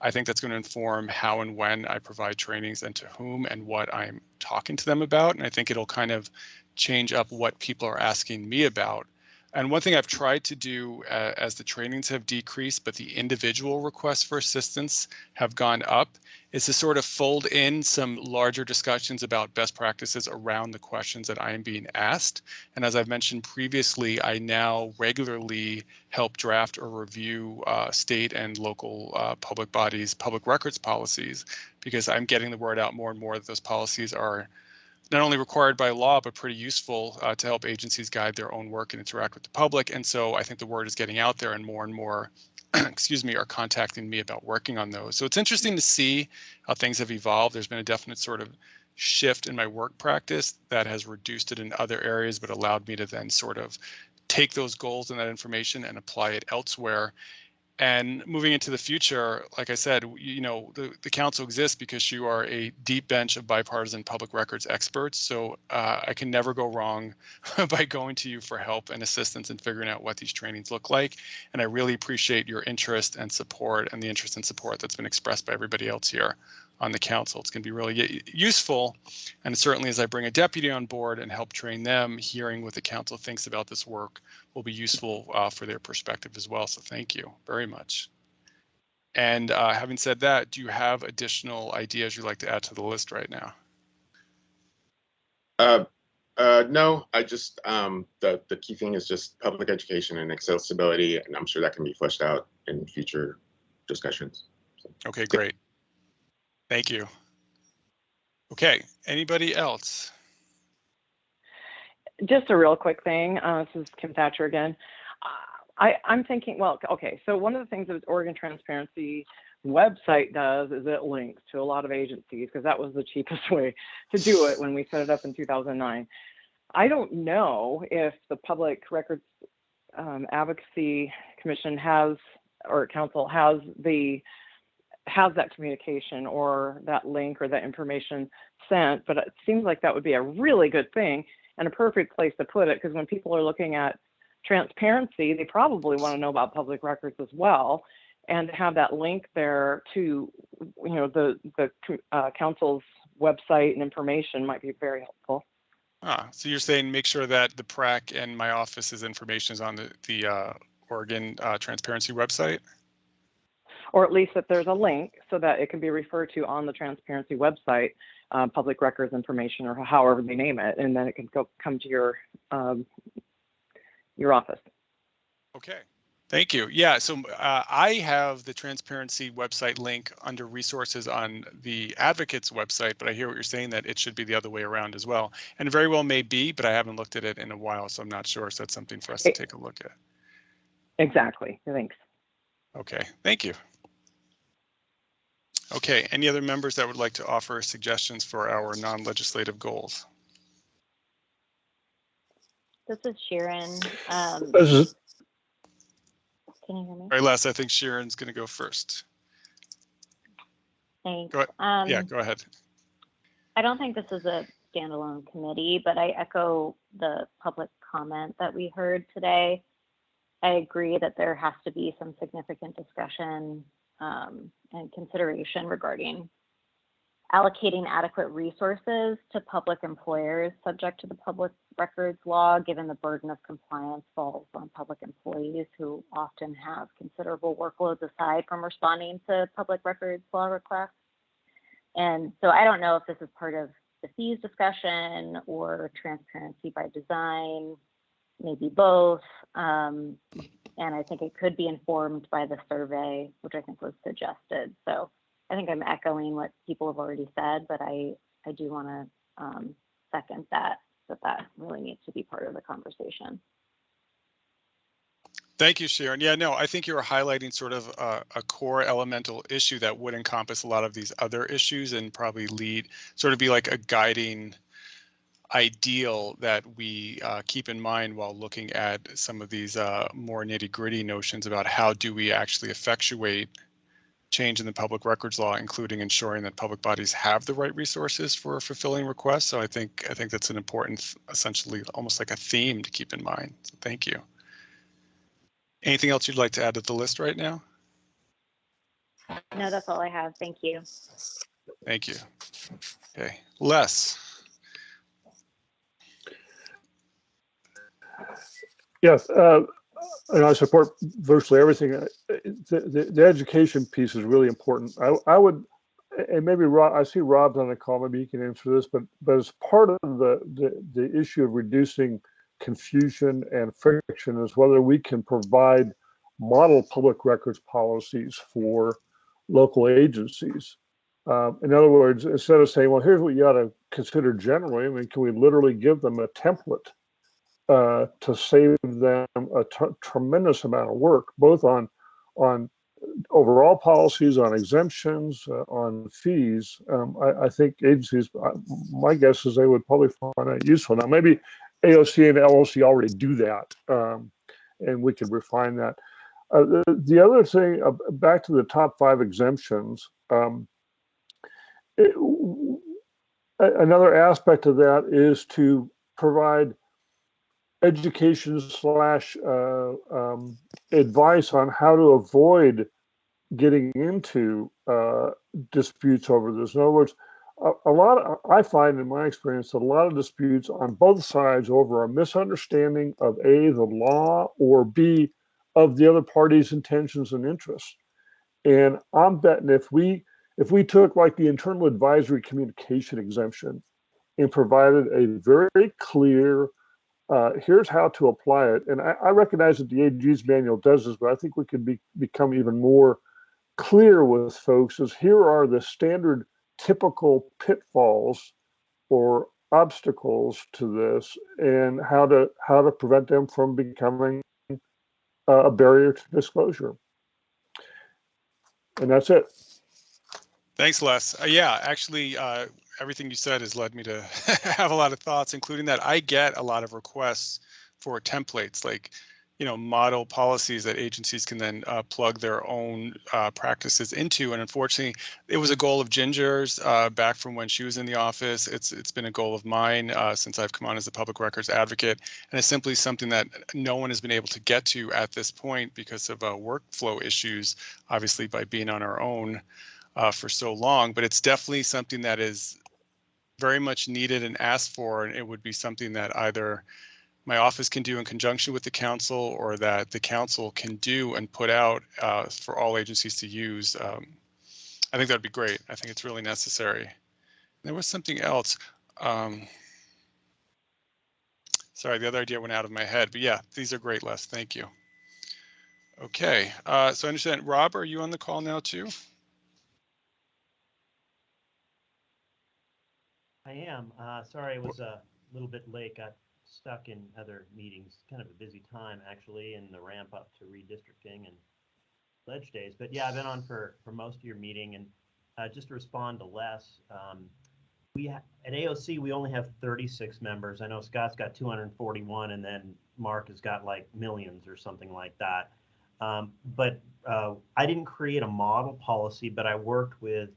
I think that's going to inform how and when I provide trainings and to whom and what I'm talking to them about. And I think it'll kind of change up what people are asking me about. And one thing I've tried to do as the trainings have decreased, but the individual requests for assistance have gone up, is to sort of fold in some larger discussions about best practices around the questions that I am being asked. And as I've mentioned previously, I now regularly help draft or review state and local public bodies' public records policies, because I'm getting the word out more and more that those policies are not only required by law, but pretty useful to help agencies guide their own work and interact with the public. And so I think the word is getting out there, and more, excuse me, are contacting me about working on those. So it's interesting to see how things have evolved. There's been a definite sort of shift in my work practice that has reduced it in other areas, but allowed me to then sort of take those goals and that information and apply it elsewhere. And moving into the future, like I said, you know, the council exists because you are a deep bench of bipartisan public records experts. So I can never go wrong by going to you for help and assistance in figuring out what these trainings look like. And I really appreciate your interest and support, and the interest and support that's been expressed by everybody else here on the council. It's going to be really useful. And certainly as I bring a deputy on board and help train them, hearing what the council thinks about this work will be useful for their perspective as well. So thank you very much. And having said that, do you have additional ideas you'd like to add to the list right now? No, I just, the key thing is just public education and accessibility, and I'm sure that can be fleshed out in future discussions. So. Okay, great. Thank you. Okay, anybody else? Just a real quick thing. This is Kim Thatcher again. I'm thinking, well, okay, so one of the things that Oregon Transparency website does is it links to a lot of agencies, because that was the cheapest way to do it when we set it up in 2009. I don't know if the Public Records Advocacy Commission has, or council has that communication or that link or that information sent, but it seems like that would be a really good thing and a perfect place to put it, because when people are looking at transparency, they probably want to know about public records as well, and to have that link there to, you know, the council's website and information might be very helpful. So you're saying make sure that the PRAC and my office's information is on the Oregon Transparency website? Or at least that there's a link so that it can be referred to on the transparency website, public records information, or however they name it, and then it can come to your office. Okay, thank you. Yeah, so I have the transparency website link under resources on the advocates website, but I hear what you're saying, that it should be the other way around as well. And it very well may be, but I haven't looked at it in a while, so I'm not sure. So that's something for us to take a look at. Exactly, thanks. Okay, thank you. Okay, any other members that would like to offer suggestions for our non-legislative goals? This is Sharon. Can you hear me? All right, Les, I think Sharon's going to go first. Thanks. Go ahead. Yeah, go ahead. I don't think this is a standalone committee, but I echo the public comment that we heard today. I agree that there has to be some significant discussion and consideration regarding allocating adequate resources to public employers subject to the public records law, given the burden of compliance falls on public employees who often have considerable workloads aside from responding to public records law requests. And so I don't know if this is part of the fees discussion or transparency by design, maybe both. And I think it could be informed by the survey, which I think was suggested. So I think I'm echoing what people have already said, but I do want to second that really needs to be part of the conversation. Thank you, Sharon. Yeah, no, I think you're highlighting sort of a core elemental issue that would encompass a lot of these other issues and probably sort of be like a guiding ideal that we keep in mind while looking at some of these more nitty-gritty notions about how do we actually effectuate change in the public records law, including ensuring that public bodies have the right resources for fulfilling requests. So I think that's an important, essentially almost like a theme to keep in mind. So thank you. Anything else you'd like to add to the list right now? No, that's all I have. Thank you. Thank you. Okay, Les. Yes, and I support virtually everything. The education piece is really important. I would, and maybe Rob, I see Rob's on the call, maybe he can answer this, but as part of the issue of reducing confusion and friction is whether we can provide model public records policies for local agencies. In other words, instead of saying, well, here's what you ought to consider generally, I mean, can we literally give them a template to save them a tremendous amount of work, both on overall policies, on exemptions, on fees. I think agencies, my guess is they would probably find that useful. Now, maybe AOC and LOC already do that, and we could refine that. The other thing, back to the top 5 exemptions, another aspect of that is to provide education / advice on how to avoid getting into disputes over this. In other words, I find in my experience, a lot of disputes on both sides over a misunderstanding of A, the law, or B, of the other party's intentions and interests. And I'm betting if we took like the internal advisory communication exemption and provided a very clear here's how to apply it. And I recognize that the AG's manual does this, but I think we could become even more clear with folks as here are the standard typical pitfalls or obstacles to this and how to prevent them from becoming a barrier to disclosure. And that's it. Thanks, Les. Yeah, actually, everything you said has led me to have a lot of thoughts, including that I get a lot of requests for templates, like, model policies that agencies can then plug their own practices into. And unfortunately, it was a goal of Ginger's back from when she was in the office. It's been a goal of mine since I've come on as a public records advocate. And it's simply something that no one has been able to get to at this point because of workflow issues, obviously by being on our own for so long. But it's definitely something that is very much needed and asked for, and it would be something that either my office can do in conjunction with the council, or that the council can do and put out for all agencies to use. I think that'd be great. I think it's really necessary. There was something else. Sorry, the other idea went out of my head, but yeah, these are great, Les. Thank you. Okay, so I understand. Rob, are you on the call now too? I am. Sorry, I was a little bit late. Got stuck in other meetings. Kind of a busy time actually, in the ramp up to redistricting and ledge days. But yeah, I've been on for most of your meeting, and just to respond to Les, at AOC we only have 36 members. I know Scott's got 241, and then Mark has got like millions or something like that. But I didn't create a model policy, but I worked with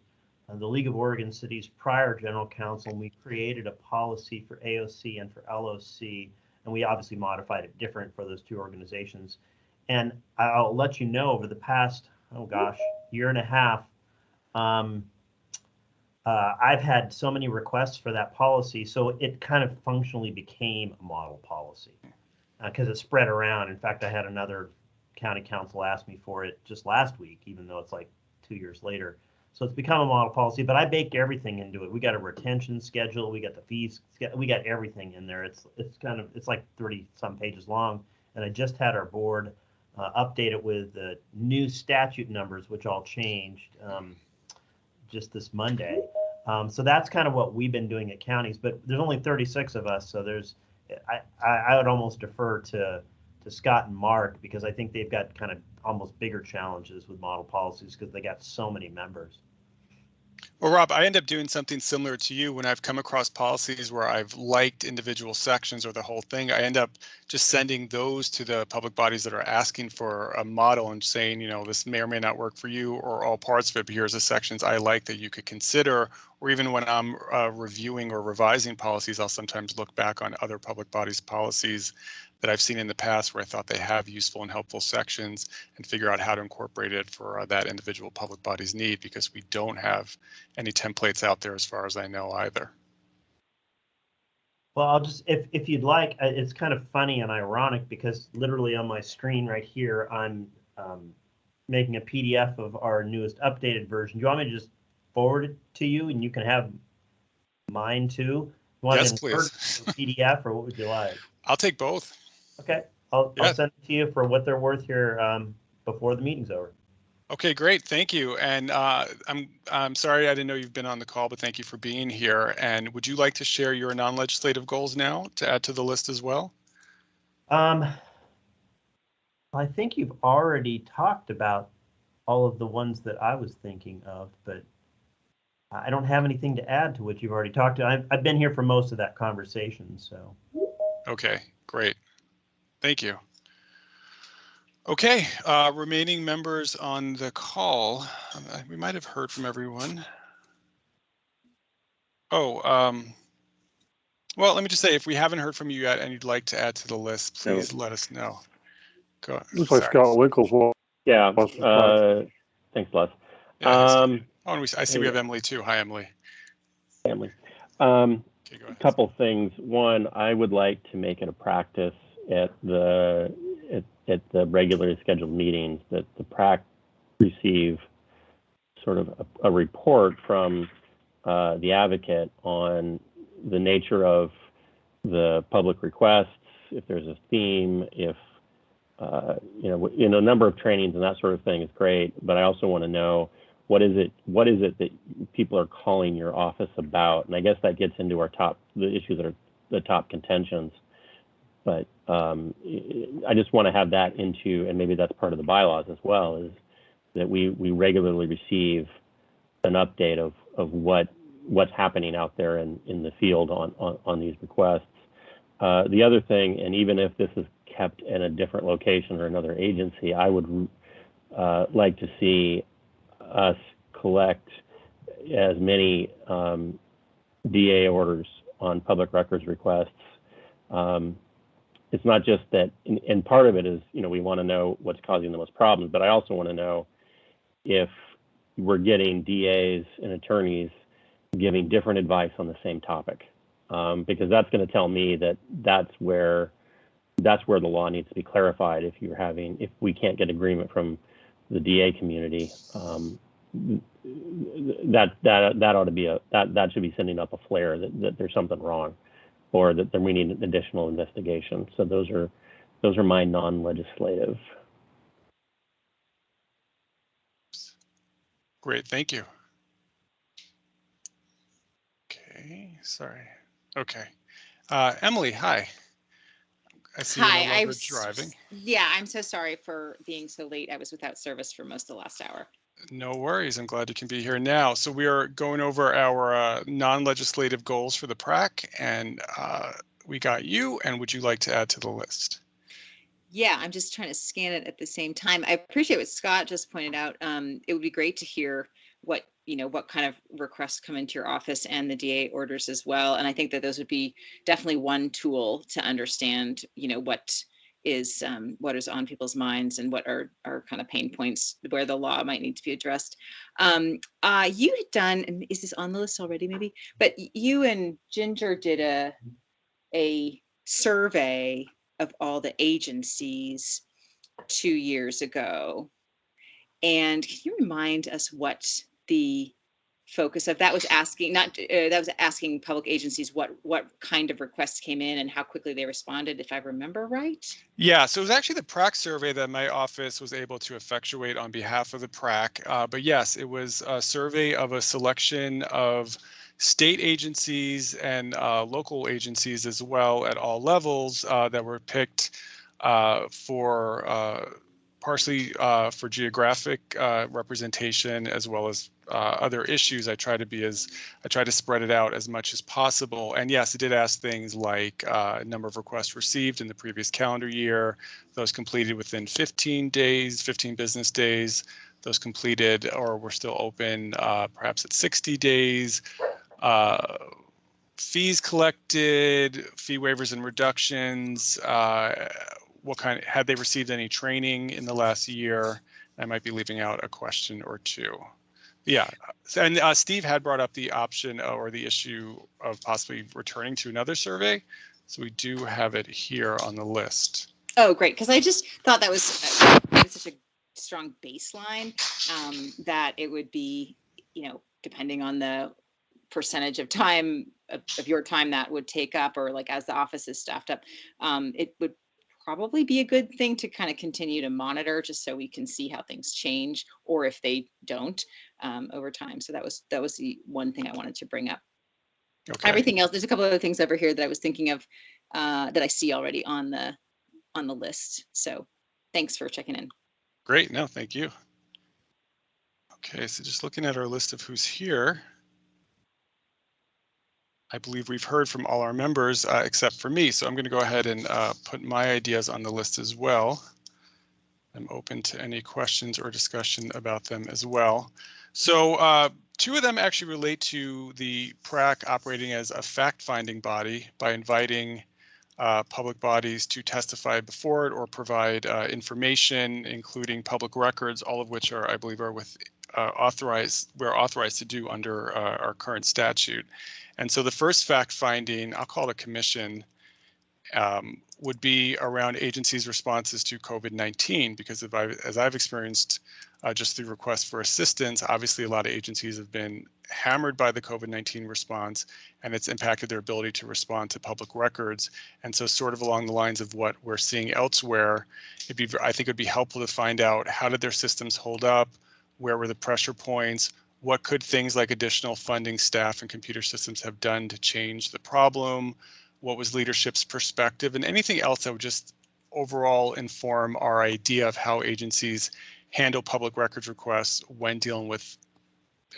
the League of Oregon Cities prior general counsel, and we created a policy for AOC and for LOC, and we obviously modified it different for those two organizations. And I'll let you know, over the past, oh gosh, year and a half, I've had so many requests for that policy, so it kind of functionally became a model policy because it spread around. In fact, I had another county council ask me for it just last week, even though it's like 2 years later. So it's become a model policy, but I baked everything into it. We got a retention schedule, we got the fees, we got everything in there. It's like 30 some pages long, and I just had our board update it with the new statute numbers, which all changed just this Monday. So that's kind of what we've been doing at counties, but there's only 36 of us, so I would almost defer to Scott and Mark, because I think they've got kind of almost bigger challenges with model policies because they got so many members. Well, Rob, I end up doing something similar to you when I've come across policies where I've liked individual sections or the whole thing. I end up just sending those to the public bodies that are asking for a model and saying, you know, this may or may not work for you or all parts of it, but here's the sections I like that you could consider. Or even when I'm reviewing or revising policies, I'll sometimes look back on other public bodies policies that I've seen in the past where I thought they have useful and helpful sections, and figure out how to incorporate it for that individual public body's need, because we don't have any templates out there as far as I know either. Well, I'll just, if you'd like, it's kind of funny and ironic because literally on my screen right here, I'm making a PDF of our newest updated version. Do you want me to just forward it to you and you can have mine too? You want yes, it in please. Word or PDF, or what would you like? I'll take both. Okay, I'll send it to you for what they're worth here before the meeting's over. Okay, great. Thank you. And I'm sorry I didn't know you've been on the call, but thank you for being here. And would you like to share your non-legislative goals now to add to the list as well? I think you've already talked about all of the ones that I was thinking of, but I don't have anything to add to what you've already talked to. I've been here for most of that conversation, so. Okay, great. Thank you. Okay, remaining members on the call. We might have heard from everyone. Oh, well, let me just say, if we haven't heard from you yet and you'd like to add to the list, please let us know. Go ahead. Looks like Scott Winkle's one. Yeah, thanks, Les. Yeah, and I see we have Emily too. Hi, Emily. Emily. Okay, go ahead. A couple things. One, I would like to make it a practice at the regularly scheduled meetings that the PRAC receive sort of a report from the advocate on the nature of the public requests, if there's a theme, if a number of trainings and that sort of thing is great, but I also want to know what is it that people are calling your office about, and I guess that gets into the issues that are the top contentions. But I just want to have that into, and maybe that's part of the bylaws as well, is that we regularly receive an update of what's happening out there in the field on these requests. The other thing, and even if this is kept in a different location or another agency, I would like to see us collect as many DA orders on public records requests. It's not just that, and part of it is, we want to know what's causing the most problems, but I also want to know if we're getting DAs and attorneys giving different advice on the same topic, because that's going to tell me that that's where the law needs to be clarified. If we can't get agreement from the DA community, that ought to be that should be sending up a flare that there's something wrong, or that we need an additional investigation. So those are my non-legislative. Great, thank you. Okay, sorry. Okay, Emily, hi. I see Hi, you're no I longer was driving. Yeah, I'm so sorry for being so late. I was without service for most of the last hour. No worries. I'm glad you can be here now. So we are going over our non-legislative goals for the PRAC, and we got you. And would you like to add to the list? Yeah, I'm just trying to scan it at the same time. I appreciate what Scott just pointed out. It would be great to hear what kind of requests come into your office and the DA orders as well. And I think that those would be definitely one tool to understand, what is on people's minds and what are kind of pain points where the law might need to be addressed. You had done, and is this on the list already maybe? But you and Ginger did a survey of all the agencies 2 years ago. And can you remind us what the focus of that was? Asking asking public agencies what kind of requests came in and how quickly they responded, if I remember right. Yeah, so it was actually the PRAC survey that my office was able to effectuate on behalf of the PRAC. But yes, it was a survey of a selection of state agencies and local agencies as well at all levels that were picked for partially for geographic representation as well as other issues. I try to spread it out as much as possible. And yes, it did ask things like number of requests received in the previous calendar year, those completed within 15 business days, those completed or were still open perhaps at 60 days, fees collected, fee waivers and reductions, had they received any training in the last year? I might be leaving out a question or two. Yeah, and Steve had brought up the option or the issue of possibly returning to another survey. So we do have it here on the list. Oh, great, because I just thought that was such a strong baseline that it would be, depending on the percentage of time of your time that would take up, or like as the office is staffed up, it would probably be a good thing to kind of continue to monitor, just so we can see how things change or if they don't over time. So that was the one thing I wanted to bring up. Okay. Everything else, there's a couple other things over here that I was thinking of that I see already on the list. So thanks for checking in. Great. No, thank you. Okay, so just looking at our list of who's here. I believe we've heard from all our members except for me. So I'm going to go ahead and put my ideas on the list as well. I'm open to any questions or discussion about them as well. So two of them actually relate to the PRAC operating as a fact-finding body by inviting public bodies to testify before it or provide information, including public records, all of which are, I believe, we're authorized to do under our current statute. And so the first fact-finding, I'll call it a commission, would be around agencies' responses to COVID-19, because as I've experienced just through requests for assistance, obviously a lot of agencies have been hammered by the COVID-19 response, and it's impacted their ability to respond to public records. And so sort of along the lines of what we're seeing elsewhere, I think it'd be helpful to find out, how did their systems hold up? Where were the pressure points? What could things like additional funding, staff, and computer systems have done to change the problem? What was leadership's perspective? And anything else that would just overall inform our idea of how agencies handle public records requests when dealing with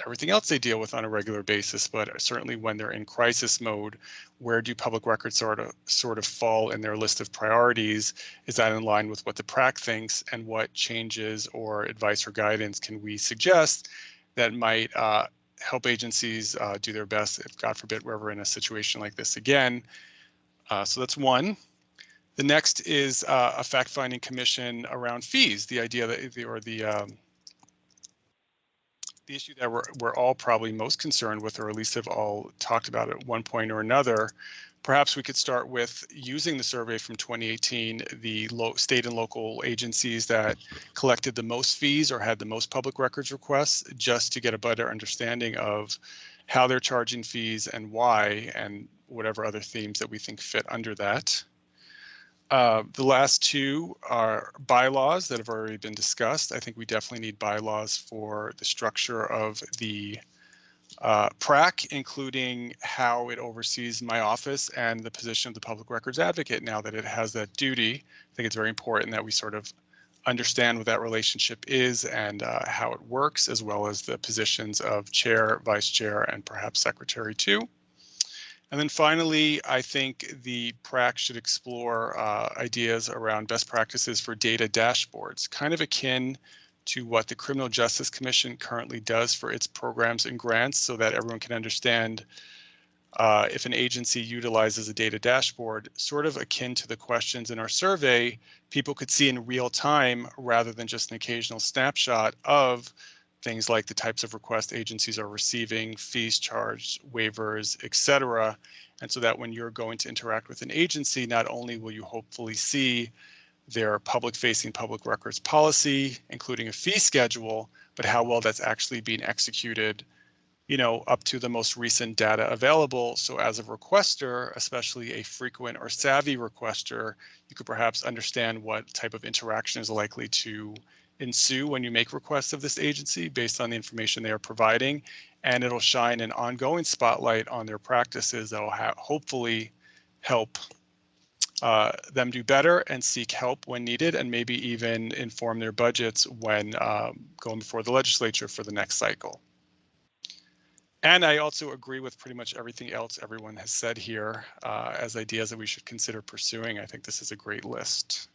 everything else they deal with on a regular basis, but certainly when they're in crisis mode, where do public records sort of fall in their list of priorities? Is that in line with what the PRAC thinks, and what changes or advice or guidance can we suggest that might help agencies do their best if, God forbid, we're ever in a situation like this again? So that's one. The next is a fact-finding commission around fees. The idea that, the issue that we're all probably most concerned with, or at least have all talked about at one point or another. Perhaps we could start with using the survey from 2018, the state and local agencies that collected the most fees or had the most public records requests, just to get a better understanding of how they're charging fees and why, and whatever other themes that we think fit under that. The last two are bylaws that have already been discussed. I think we definitely need bylaws for the structure of the PRAC, including how it oversees my office and the position of the public records advocate now that it has that duty. I think it's very important that we sort of understand what that relationship is and how it works, as well as the positions of chair, vice chair, and perhaps secretary too. And then finally, I think the PRAC should explore ideas around best practices for data dashboards, kind of akin to what the Criminal Justice Commission currently does for its programs and grants, so that everyone can understand if an agency utilizes a data dashboard, sort of akin to the questions in our survey, people could see in real time rather than just an occasional snapshot of things like the types of requests agencies are receiving, fees charged, waivers, etc. And so that when you're going to interact with an agency, not only will you hopefully see their public-facing public records policy, including a fee schedule, but how well that's actually being executed, you know, up to the most recent data available. So as a requester, especially a frequent or savvy requester, you could perhaps understand what type of interaction is likely to ensue when you make requests of this agency based on the information they are providing, and it'll shine an ongoing spotlight on their practices that will hopefully help them do better and seek help when needed, and maybe even inform their budgets when going before the legislature for the next cycle. And I also agree with pretty much everything else everyone has said here as ideas that we should consider pursuing. I think this is a great list.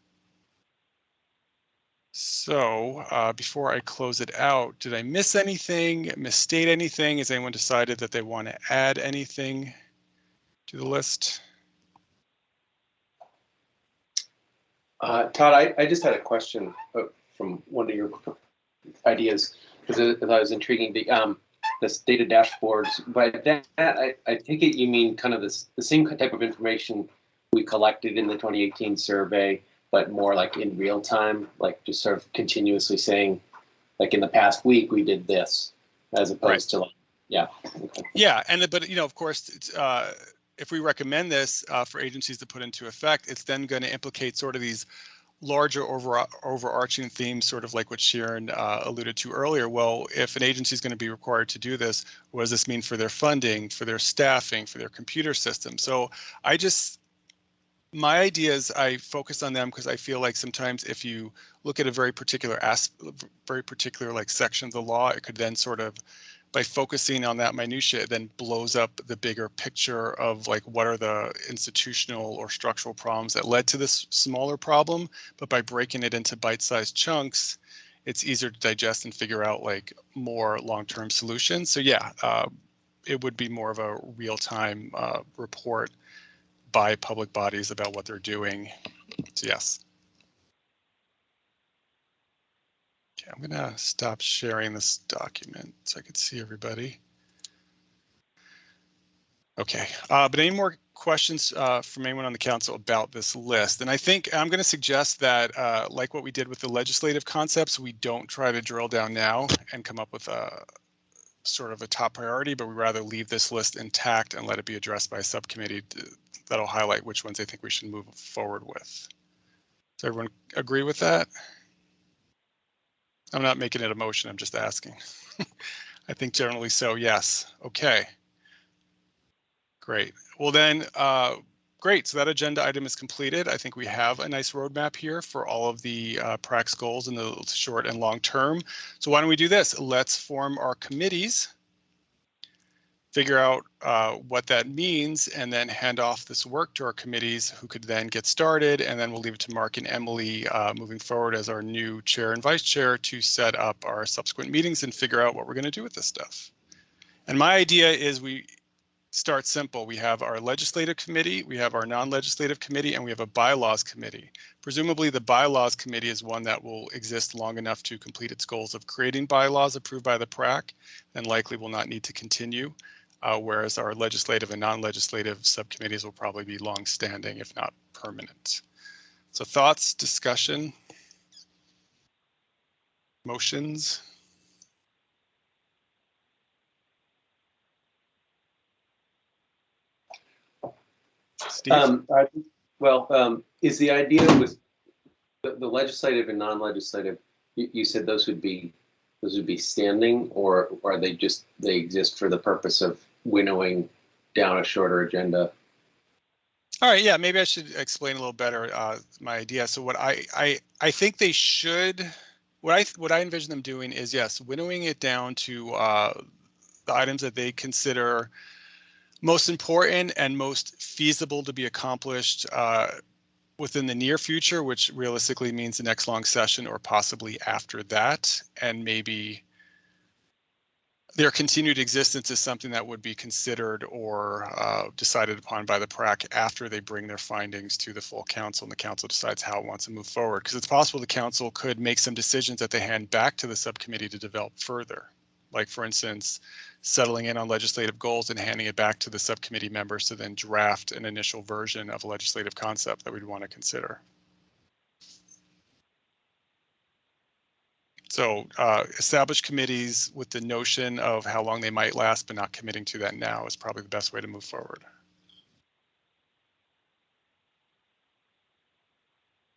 So before I close it out, did I miss anything, misstate anything? Has anyone decided that they want to add anything to the list? Todd, I just had a question from one of your ideas, because I thought it was intriguing. This data dashboards, by that I take it you mean kind of the same type of information we collected in the 2018 survey, but more like in real time, like just sort of continuously saying, like in the past week we did this, as opposed to like, yeah. Okay. Yeah, but you know, of course, it's, if we recommend this for agencies to put into effect, it's then going to implicate sort of these larger overarching themes, sort of like what Sharon alluded to earlier. Well, if an agency is going to be required to do this, what does this mean for their funding, for their staffing, for their computer system? So my ideas, I focus on them because I feel like sometimes if you look at a very particular like section of the law, it could then sort of, by focusing on that minutia, it then blows up the bigger picture of like what are the institutional or structural problems that led to this smaller problem. But by breaking it into bite-sized chunks, it's easier to digest and figure out like more long-term solutions. So yeah, it would be more of a real-time report by public bodies about what they're doing. So yes. Okay, I'm gonna stop sharing this document so I can see everybody. Okay, but any more questions from anyone on the council about this list? And I think I'm gonna suggest that like what we did with the legislative concepts, we don't try to drill down now and come up with a sort of a top priority, but we rather leave this list intact and let it be addressed by a subcommittee that'll highlight which ones I think we should move forward with. Does everyone agree with that? I'm not making it a motion, I'm just asking. I think generally so, yes. Okay. Great. Well then, great. So that agenda item is completed. I think we have a nice roadmap here for all of the PRAC's goals in the short and long term. So why don't we do this? Let's form our committees, figure out what that means, and then hand off this work to our committees who could then get started. And then we'll leave it to Mark and Emily moving forward as our new chair and vice chair to set up our subsequent meetings and figure out what we're going to do with this stuff. And my idea is start simple. We have our legislative committee, we have our non-legislative committee, and we have a bylaws committee. Presumably the bylaws committee is one that will exist long enough to complete its goals of creating bylaws approved by the PRAC, and likely will not need to continue. Whereas our legislative and non-legislative subcommittees will probably be long-standing, if not permanent. So thoughts, discussion, motions? Steve? Is the idea with the legislative and non-legislative, you said those would be standing, or are they exist for the purpose of winnowing down a shorter agenda? All right, yeah, maybe I should explain a little better my idea. So what I think they should, what I envision them doing is, yes, winnowing it down to the items that they consider most important and most feasible to be accomplished within the near future, which realistically means the next long session or possibly after that, and maybe their continued existence is something that would be considered or decided upon by the PRAC after they bring their findings to the full council and the council decides how it wants to move forward. Because it's possible the council could make some decisions that they hand back to the subcommittee to develop further. Like, for instance, settling in on legislative goals and handing it back to the subcommittee members to then draft an initial version of a legislative concept that we'd want to consider. So establish committees with the notion of how long they might last, but not committing to that now is probably the best way to move forward.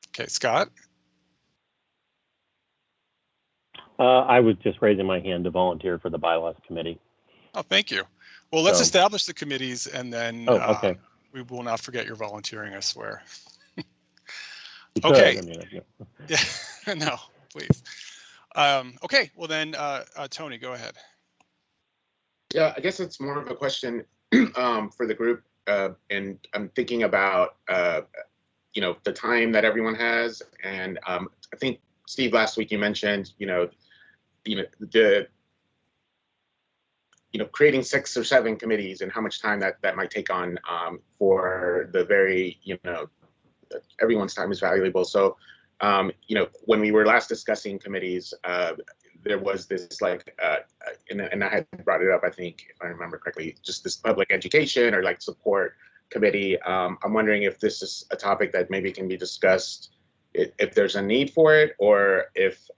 Okay, Scott? I was just raising my hand to volunteer for the bylaws committee. Oh, thank you. Well, let's establish the committees and then okay. We will not forget your volunteering, I swear. Okay. Yeah, no, please. Okay, well then, Tony, go ahead. Yeah, I guess it's more of a question for the group, and I'm thinking about the time that everyone has, and I think Steve, last week you mentioned creating 6 or 7 committees and how much time that might take on for the very everyone's time is valuable. So when we were last discussing committees, there was this and I had brought it up, I think, if I remember correctly, just this public education or support committee. I'm wondering if this is a topic that maybe can be discussed, if there's a need for it, or if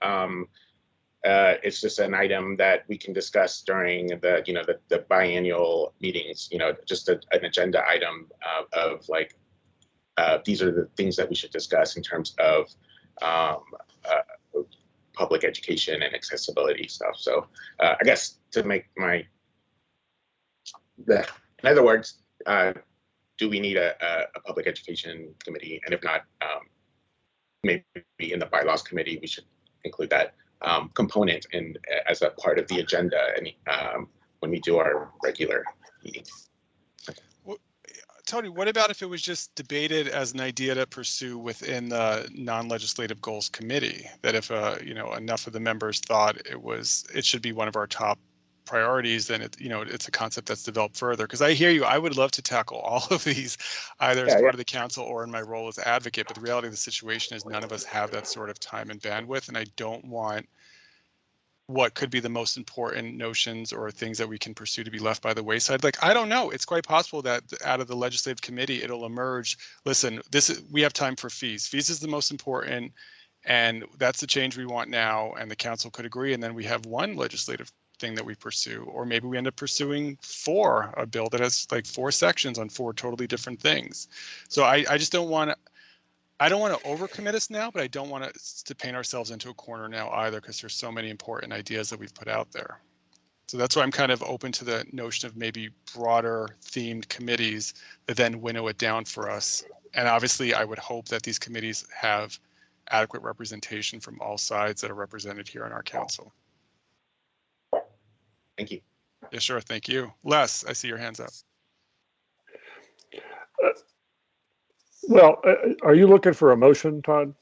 it's just an item that we can discuss during the biannual meetings. Just an agenda item of these are the things that we should discuss in terms of public education and accessibility stuff. So I guess to make in other words, do we need a public education committee? And if not, maybe in the bylaws committee, we should include that component as a part of the agenda when we do our regular meetings. Tony, what about if it was just debated as an idea to pursue within the non-legislative goals committee? That if enough of the members thought it should be one of our top priorities, then it's a concept that's developed further. Because I hear you, I would love to tackle all of these either as part of the council or in my role as advocate. But the reality of the situation is none of us have that sort of time and bandwidth, and I don't want what could be the most important notions or things that we can pursue to be left by the wayside. I don't know. It's quite possible that out of the legislative committee, it'll emerge. Listen, we have time for fees. Fees is the most important, and that's the change we want now. And the council could agree, and then we have one legislative thing that we pursue, or maybe we end up pursuing a bill that has 4 sections on 4 totally different things. So I just don't want to. I don't want to overcommit us now, but I don't want to paint ourselves into a corner now either, because there's so many important ideas that we've put out there. So that's why I'm kind of open to the notion of maybe broader themed committees that then winnow it down for us. And obviously, I would hope that these committees have adequate representation from all sides that are represented here in our council. Thank you. Yeah, sure. Thank you. Les, I see your hands up. Well, are you looking for a motion, Todd?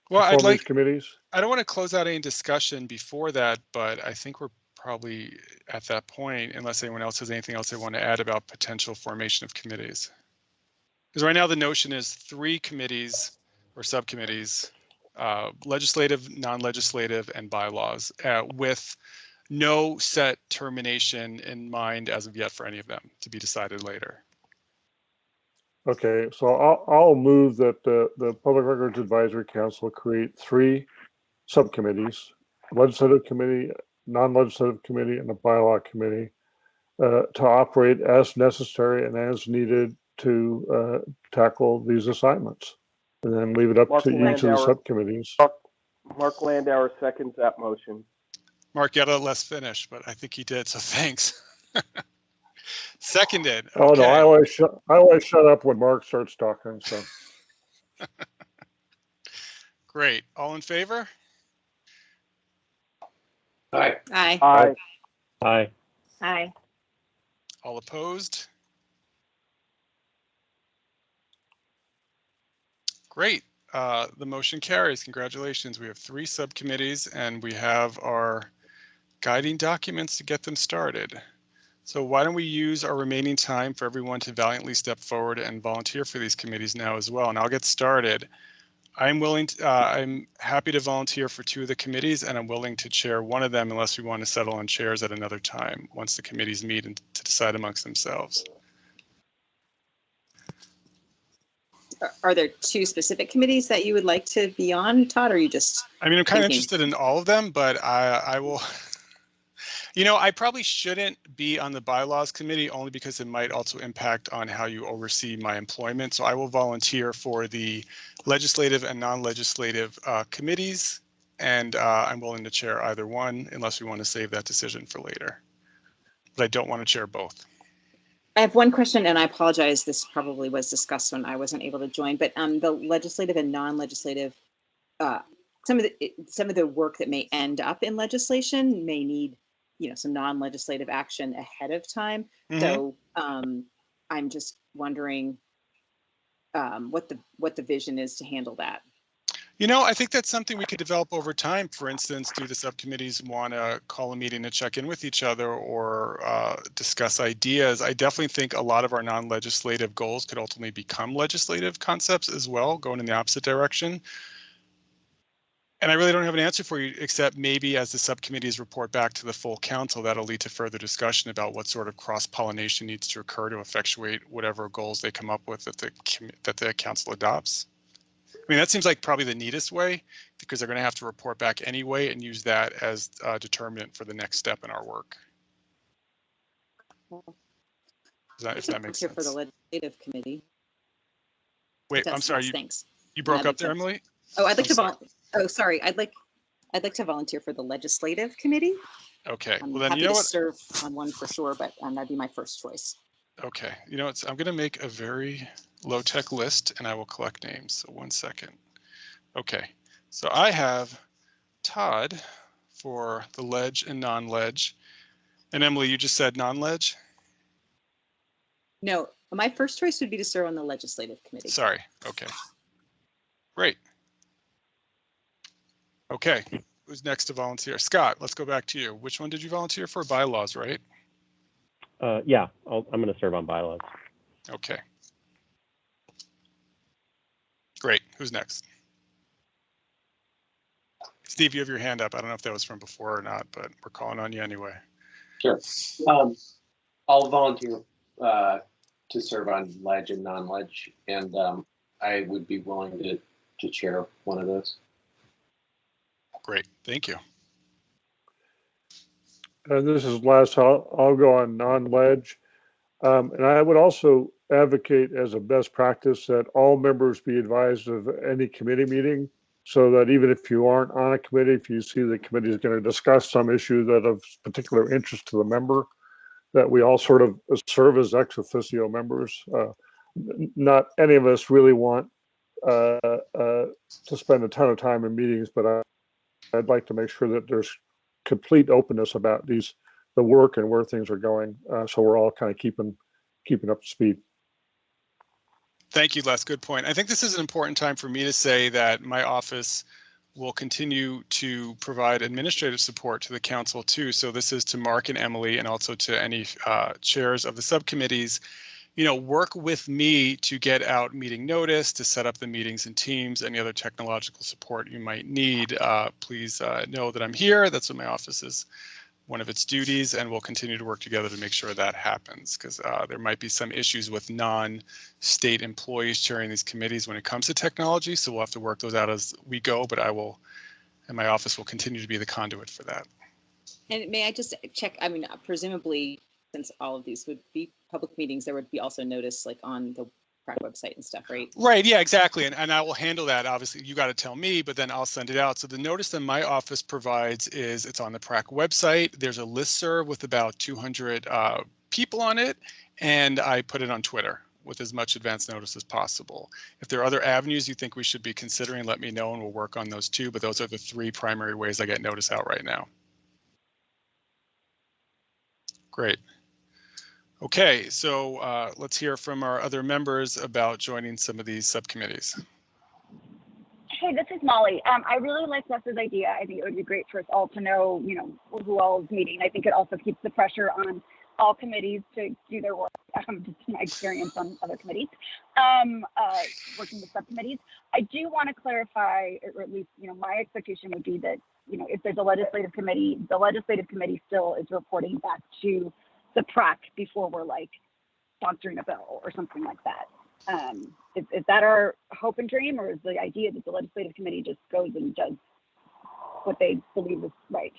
Well, I'd like committees. I don't want to close out any discussion before that, but I think we're probably at that point, unless anyone else has anything else they want to add about potential formation of committees. Because right now the notion is 3 committees or subcommittees, legislative, non-legislative, and bylaws, with no set termination in mind as of yet for any of them, to be decided later. Okay, so I'll move that the Public Records Advisory Council create 3 subcommittees: legislative committee, non-legislative committee, and a bylaw committee, to operate as necessary and as needed to tackle these assignments, and then leave it up Mark to each of the Landauer. subcommittees. Mark Landauer seconds that motion. Mark, you gotta let us finish, but I think he did, so thanks. Seconded. Okay. Oh no, I always shut up when Mark starts talking. So great. All in favor? Aye. Aye. Aye. Aye. Aye. All opposed? Great. The motion carries. Congratulations. We have 3 subcommittees and we have our guiding documents to get them started. So why don't we use our remaining time for everyone to valiantly step forward and volunteer for these committees now as well. And I'll get started. I'm happy to volunteer for 2 of the committees, and I'm willing to chair one of them unless we want to settle on chairs at another time once the committees meet and to decide amongst themselves. Are there 2 specific committees that you would like to be on, Todd, or are you just? I mean, I'm kind of thinking? interested in all of them, but I will. You know, I probably shouldn't be on the bylaws committee only because it might also impact on how you oversee my employment. So I will volunteer for the legislative and non-legislative committees, and I'm willing to chair either one unless we want to save that decision for later. But I don't want to chair both. I have one question, and I apologize. This probably was discussed when I wasn't able to join, but the legislative and non-legislative, some of the work that may end up in legislation may need, some non-legislative action ahead of time. Mm-hmm. So I'm just wondering what the vision is to handle that. I think that's something we could develop over time. For instance, do the subcommittees want to call a meeting to check in with each other or discuss ideas? I definitely think a lot of our non-legislative goals could ultimately become legislative concepts as well, going in the opposite direction. And I really don't have an answer for you, except maybe as the subcommittees report back to the full council, that'll lead to further discussion about what sort of cross-pollination needs to occur to effectuate whatever goals they come up with that the council adopts. I mean, that seems like probably the neatest way, because they're going to have to report back anyway and use that as a determinant for the next step in our work. If that makes sense. For the legislative committee. Wait, I'm sorry. Thanks. You broke up there, Emily? Oh, I'd like to volunteer. Oh, sorry. I'd like to volunteer for the legislative committee. Okay. I'm well, then happy you know to what? serve on one for sure, but that'd be my first choice. Okay. You know what? I'm going to make a very low-tech list, and I will collect names. So 1 second. Okay. So I have Todd for the ledge and non-ledge, and Emily, you just said non-ledge? No, my first choice would be to serve on the legislative committee. Sorry. Okay. Great. Okay. Who's next to volunteer? Scott, let's go back to you. Which one did you volunteer for? Bylaws, right? Yeah, I'm going to serve on bylaws. Okay. Great. Who's next? Steve, you have your hand up. I don't know if that was from before or not, but we're calling on you anyway. Sure. I'll volunteer to serve on ledge and non-ledge, and I would be willing to chair one of those. Great. Thank you. And this is Les. I'll go on non-ledge. And I would also advocate as a best practice that all members be advised of any committee meeting, so that even if you aren't on a committee, if you see the committee is going to discuss some issue that of particular interest to the member, that we all sort of serve as ex officio members. Not any of us really want to spend a ton of time in meetings, but I'd like to make sure that there's complete openness about the work and where things are going, so we're all kind of keeping up to speed. Thank you, Les. Good point. I think this is an important time for me to say that my office we'll continue to provide administrative support to the council too. So this is to Mark and Emily, and also to any chairs of the subcommittees. Work with me to get out meeting notice, to set up the meetings in Teams, any other technological support you might need. Please know that I'm here. That's what my office is, one of its duties, and we'll continue to work together to make sure that happens, because there might be some issues with non-state employees chairing these committees when it comes to technology. So we'll have to work those out as we go, but I will, and my office will continue to be the conduit for that. And may I just check, I mean, presumably, since all of these would be public meetings, there would be also notice like on the PRAC website and stuff, right? Right, yeah, exactly. And I will handle that. Obviously, you got to tell me, but then I'll send it out. So the notice that my office provides is it's on the PRAC website. There's a listserv with about 200 people on it, and I put it on Twitter with as much advance notice as possible. If there are other avenues you think we should be considering, let me know and we'll work on those too. But those are the 3 primary ways I get notice out right now. Great. Okay, so let's hear from our other members about joining some of these subcommittees. Hey, this is Molly. I really like Les's idea. I think it would be great for us all to know, who all is meeting. I think it also keeps the pressure on all committees to do their work. Just my experience on other committees, working with subcommittees. I do want to clarify, or at least, my expectation would be that, if there's a legislative committee, the legislative committee still is reporting back to the PRAC before we're like sponsoring a bill or something like that. Is that our hope and dream, or is the idea that the legislative committee just goes and does what they believe is right?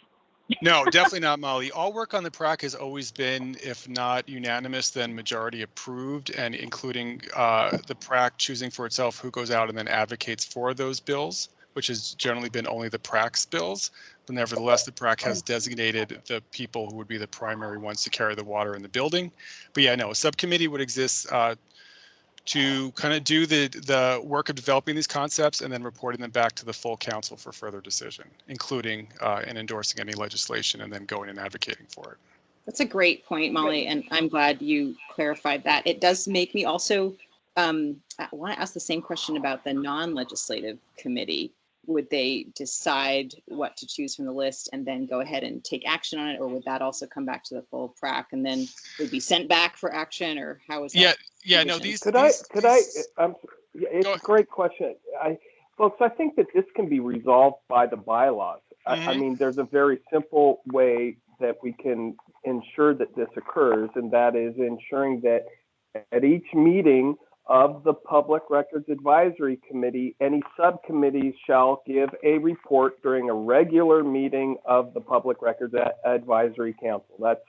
No, definitely not, Molly. All work on the PRAC has always been, if not unanimous, then majority approved, and including the PRAC choosing for itself who goes out and then advocates for those bills, which has generally been only the PRAC's bills. But nevertheless, the PRAC has designated the people who would be the primary ones to carry the water in the building. But yeah, no, a subcommittee would exist to kind of do the work of developing these concepts and then reporting them back to the full council for further decision, including and endorsing any legislation and then going and advocating for it. That's a great point, Molly, and I'm glad you clarified that. It does make me also want to ask the same question about the non-legislative committee. Would they decide what to choose from the list and then go ahead and take action on it, or would that also come back to the full PRAC and then would be sent back for action, or how is that? Yeah, no, it's a great question. Folks, I think that this can be resolved by the bylaws. I mean, there's a very simple way that we can ensure that this occurs, and that is ensuring that at each meeting of the Public Records Advisory Committee, any subcommittees shall give a report during a regular meeting of the Public Records Advisory Council. That's,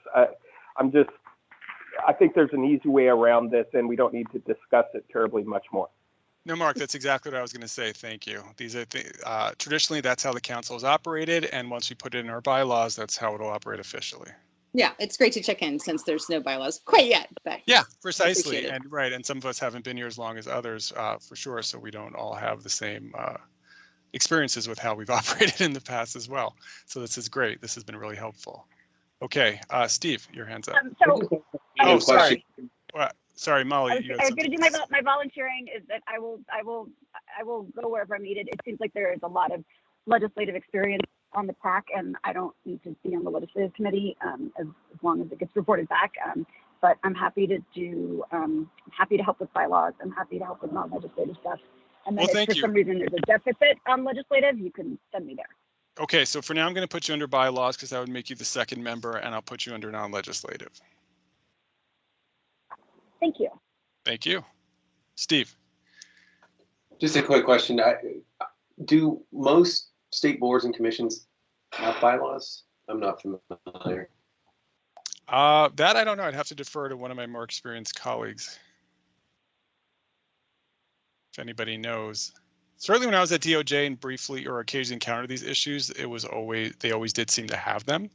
I think there's an easy way around this, and we don't need to discuss it terribly much more. No, Mark, that's exactly what I was going to say. Thank you. These are traditionally, that's how the council is operated, and once we put it in our bylaws, that's how it'll operate officially. Yeah, it's great to check in since there's no bylaws quite yet. But yeah, precisely. And right. And some of us haven't been here as long as others, for sure. So we don't all have the same experiences with how we've operated in the past as well. So this is great. This has been really helpful. Okay, Steve, your hand's up. Oh, sorry. Sorry, Molly. I was going to do my volunteering. Is that I will go wherever I'm needed. It seems like there is a lot of legislative experience on the PRAC, and I don't need to be on the legislative committee as long as it gets reported back. But I'm happy to happy to help with bylaws. I'm happy to help with non-legislative stuff. And then if for some reason there's a deficit on legislative, you can send me there. Okay, so for now I'm going to put you under bylaws because that would make you the second member, and I'll put you under non-legislative. Thank you. Thank you. Steve. Just a quick question. Do most state boards and commissions have bylaws? I'm not familiar. That I don't know. I'd have to defer to one of my more experienced colleagues. If anybody knows. Certainly when I was at DOJ and briefly or occasionally encountered these issues, they always did seem to have them.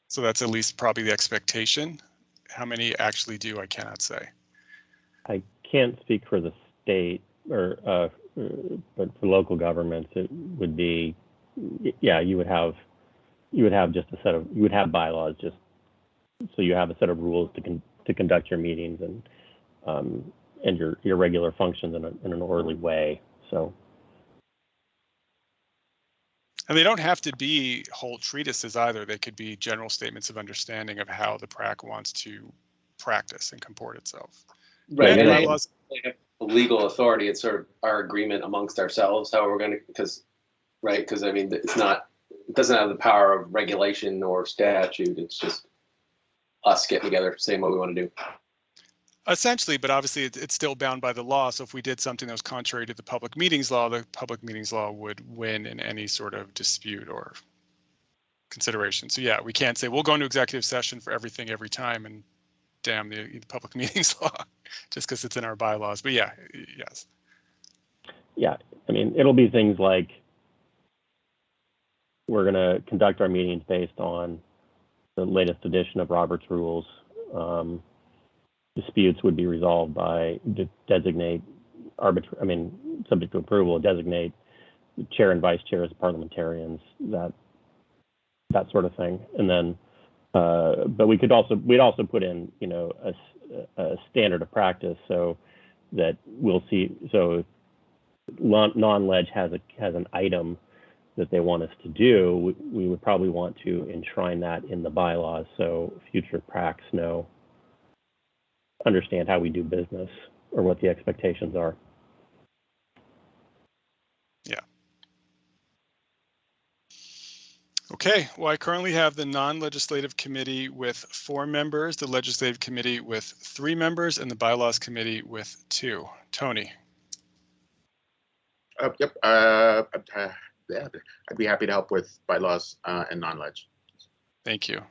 So that's at least probably the expectation. How many actually do, I cannot say. I can't speak for the state but for local governments, it would be, yeah, you would have just a set of, you would have bylaws just so you have a set of rules to conduct your meetings and your regular functions in an orderly way. So And they don't have to be whole treatises either. They could be general statements of understanding of how the PRAC wants to practice and comport itself. Right. And And bylaws. Legal authority, it's sort of our agreement amongst ourselves, how we're going to, because I mean, it's not, it doesn't have the power of regulation or statute. It's just us getting together, saying what we want to do. Essentially, but obviously it's still bound by the law. So if we did something that was contrary to the public meetings law, the public meetings law would win in any sort of dispute or consideration. So yeah, we can't say we'll go into executive session for everything every time and damn the public meetings law just because it's in our bylaws. But yeah, yes. Yeah, I mean, it'll be things like we're going to conduct our meetings based on the latest edition of Robert's Rules. Disputes would be resolved by designate subject to approval, designate the chair and vice chair as parliamentarians, that sort of thing. And then, but we'd also put in, a standard of practice so that we'll see. So non-ledge has an item that they want us to do. We would probably want to enshrine that in the bylaws so future PRACs understand how we do business or what the expectations are. Yeah. Okay, well, I currently have the non-legislative committee with 4 members, the legislative committee with 3 members, and the bylaws committee with 2. Tony. Yep. Yeah, I'd be happy to help with bylaws and non-ledge. Thank you.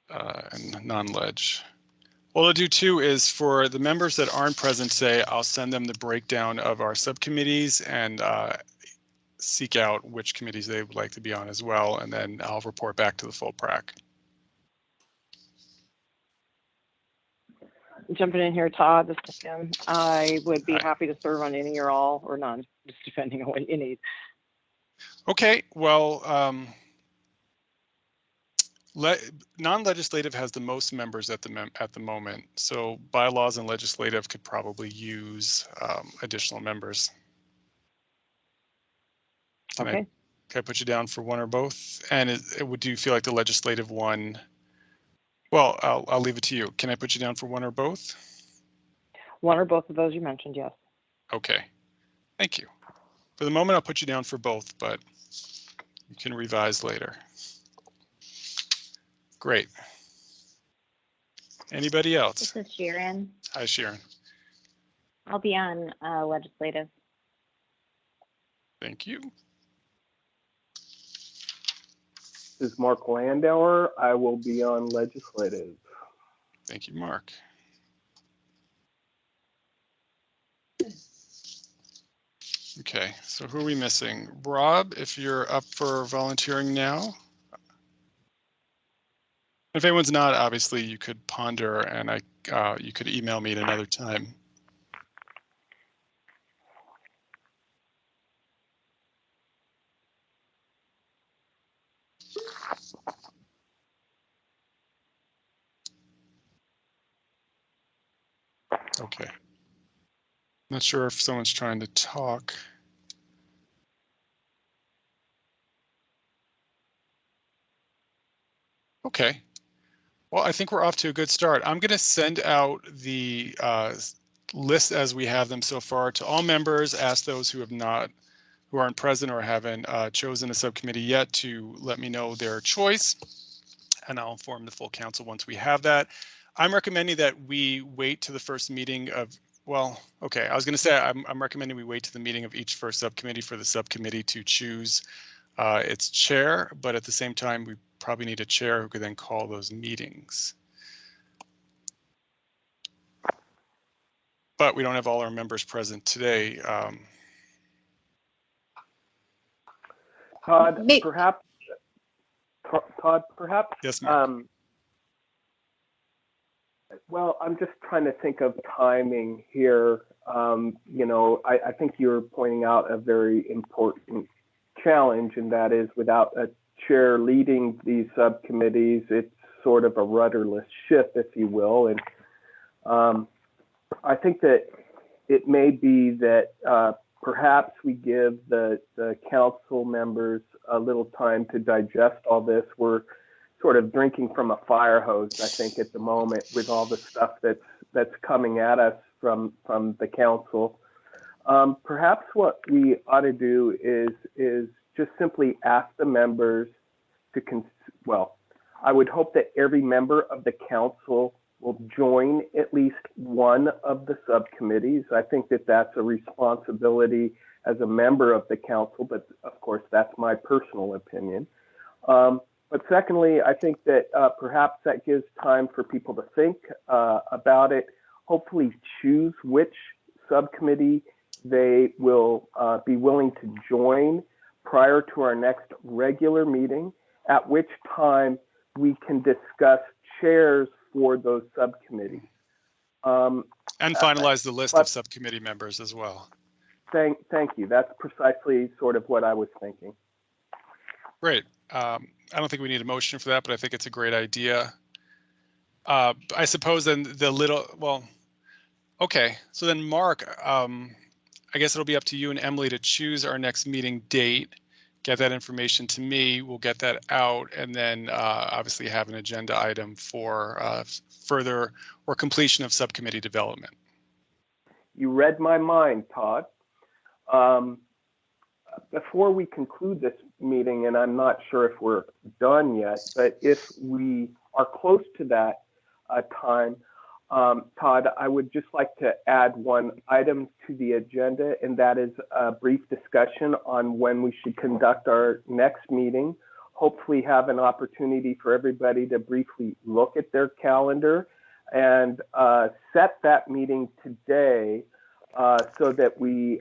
And non-ledge. What I'll do too is for the members that aren't present today, I'll send them the breakdown of our subcommittees and seek out which committees they would like to be on as well, and then I'll report back to the full PRAC. Jumping in here, Todd, this is Kim. I would be happy to serve on any or all or none, just depending on what you need. Okay, well, non-legislative has the most members at the moment, so bylaws and legislative could probably use additional members. Can I put you down for one or both? And do you feel like the legislative one? Well, I'll leave it to you. Can I put you down for one or both? One or both of those you mentioned, yes. Okay, thank you. For the moment, I'll put you down for both, but you can revise later. Great. Anybody else? This is Sharon. Hi, Sharon. I'll be on legislative. Thank you. This is Mark Landauer. I will be on legislative. Thank you, Mark. Okay, so who are we missing? Rob, if you're up for volunteering now. If anyone's not, obviously you could ponder and you could email me at another time. Okay. Not sure if someone's trying to talk. Okay. Well, I think we're off to a good start. I'm going to send out the list as we have them so far to all members. Ask those who aren't present or haven't chosen a subcommittee yet to let me know their choice, and I'll inform the full council once we have that. I'm recommending that we wait to the first meeting of. Well, okay, I was going to say I'm recommending we wait to the meeting of each first subcommittee for the subcommittee to choose its chair, but at the same time, we probably need a chair who could then call those meetings. But we don't have all our members present today. Todd, perhaps. Yes, Mark. Well, I'm just trying to think of timing here. I think you're pointing out a very important challenge, and that is without a chair leading these subcommittees, it's sort of a rudderless ship, if you will. And I think that it may be that Perhaps we give the council members a little time to digest all this. We're sort of drinking from a fire hose, I think, at the moment with all the stuff that's coming at us from the council. Perhaps what we ought to do is just simply ask the members to, well, I would hope that every member of the council will join at least one of the subcommittees. I think that that's a responsibility as a member of the council, but of course, that's my personal opinion. But secondly, I think that perhaps that gives time for people to think about it, hopefully choose which subcommittee they will be willing to join prior to our next regular meeting, at which time we can discuss chairs for those subcommittees. And finalize the list of subcommittee members as well. Thank you. That's precisely sort of what I was thinking. Great. I don't think we need a motion for that, but I think it's a great idea. I suppose then okay. So then Mark, I guess it'll be up to you and Emily to choose our next meeting date, get that information to me, we'll get that out, and then obviously have an agenda item for further or completion of subcommittee development. You read my mind, Todd. Before we conclude this meeting, and I'm not sure if we're done yet, but if we are close to that time, Todd, I would just like to add one item to the agenda, and that is a brief discussion on when we should conduct our next meeting. Hopefully have an opportunity for everybody to briefly look at their calendar and set that meeting today so that we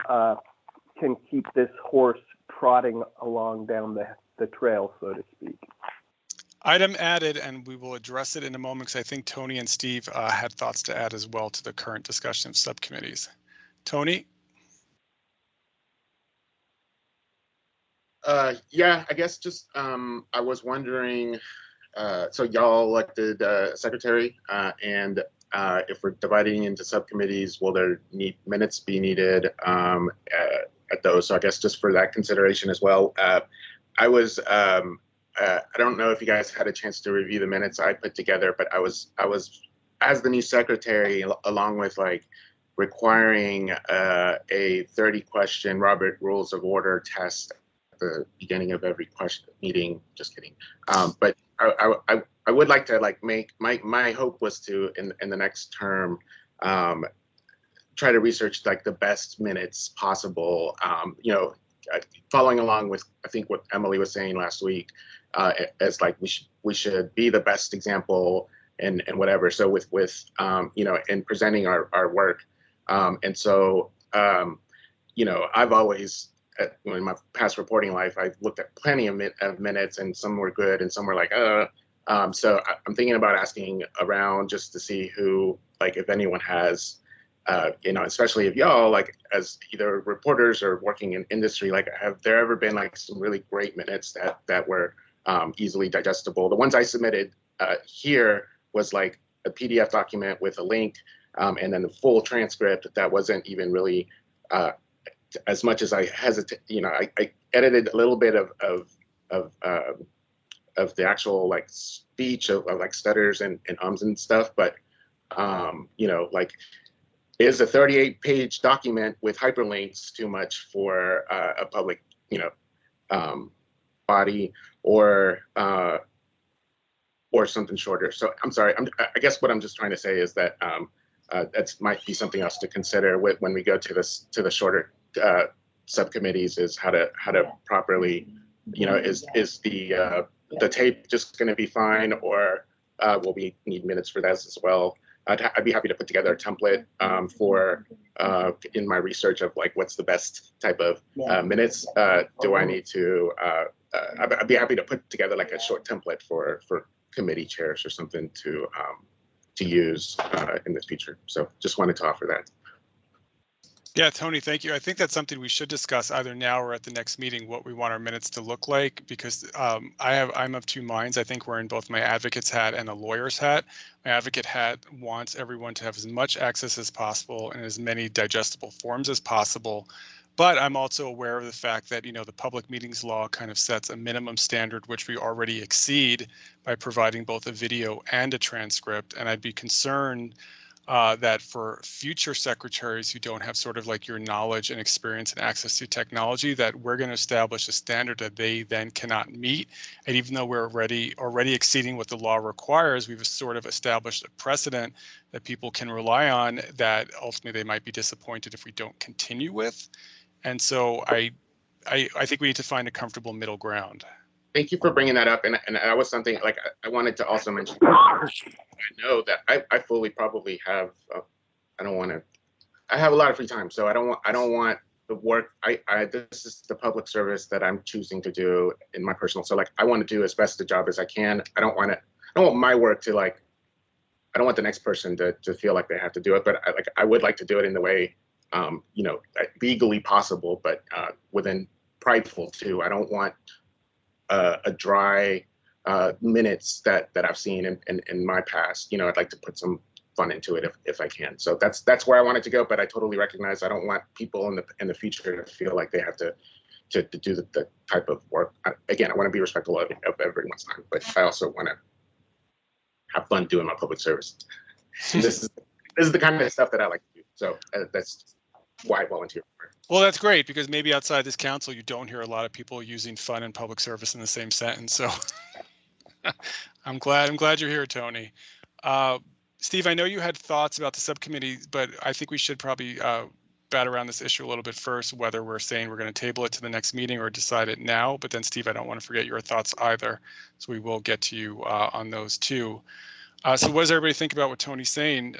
can keep this horse trotting along down the trail, so to speak. Item added, and we will address it in a moment because I think Tony and Steve had thoughts to add as well to the current discussion of subcommittees. Tony? Yeah, I guess just I was wondering, so y'all elected secretary, and if we're dividing into subcommittees, will there minutes be needed at those? So I guess just for that consideration as well. I don't know if you guys had a chance to review the minutes I put together, but I was as the new secretary, along with like requiring a 30-question Robert Rules of Order test at the beginning of every meeting. Just kidding. But I would like to like make my hope was to in the next term try to research like the best minutes possible. Following along with I think what Emily was saying last week, as like we should be the best example and whatever. So with in presenting our work, and so I've always in my past reporting life I've looked at plenty of minutes, and some were good and some were like so I'm thinking about asking around just to see who, like, if anyone has. Especially if y'all, like, as either reporters or working in industry, like, have there ever been like some really great minutes that were easily digestible? The ones I submitted here was like a PDF document with a link, and then the full transcript that wasn't even really as much as I hesitate. I edited a little bit of the actual like speech of like stutters and ums and stuff, but like, is a 38-page document with hyperlinks too much for a public, body, or something shorter? So I'm sorry. I guess what I'm just trying to say is that that might be something else to consider when we go to the shorter subcommittees, is how to properly, is the tape just going to be fine, or will we need minutes for that as well? I'd be happy to put together a template for in my research of like what's the best type of minutes. Do I need to? I'd be happy to put together like a short template for committee chairs or something to use in the future. So just wanted to offer that. Yeah, Tony, thank you. I think that's something we should discuss either now or at the next meeting, what we want our minutes to look like, because I'm of two minds. I think we're in both my advocate's hat and a lawyer's hat. My advocate hat wants everyone to have as much access as possible and as many digestible forms as possible. But I'm also aware of the fact that, the public meetings law kind of sets a minimum standard, which we already exceed by providing both a video and a transcript. And I'd be concerned that for future secretaries who don't have sort of like your knowledge and experience and access to technology, that we're going to establish a standard that they then cannot meet. And even though we're already exceeding what the law requires, we've sort of established a precedent that people can rely on that ultimately they might be disappointed if we don't continue with. And so I think we need to find a comfortable middle ground. Thank you for bringing that up. And that was something like I wanted to also mention. I know that I fully probably have, I have a lot of free time. So I don't want the work. This is the public service that I'm choosing to do in my personal. So like, I want to do as best a job as I can. I don't want my work to like, I don't want the next person to feel like they have to do it, but I would like to do it in the way, legally possible, but within prideful too. I don't want a dry minutes that I've seen in my past. I'd like to put some fun into it if I can. So that's where I wanted to go, but I totally recognize I don't want people in the future to feel like they have to do the type of work. Again, I want to be respectful of everyone's time, but I also want to have fun doing my public service. This is the kind of stuff that I like to do. So that's why I volunteer. Well, that's great, because maybe outside this council, you don't hear a lot of people using fun and public service in the same sentence. So I'm glad you're here, Tony. Steve, I know you had thoughts about the subcommittee, but I think we should probably bat around this issue a little bit first, whether we're saying we're going to table it to the next meeting or decide it now. But then, Steve, I don't want to forget your thoughts either. So we will get to you on those too. So what does everybody think about what Tony's saying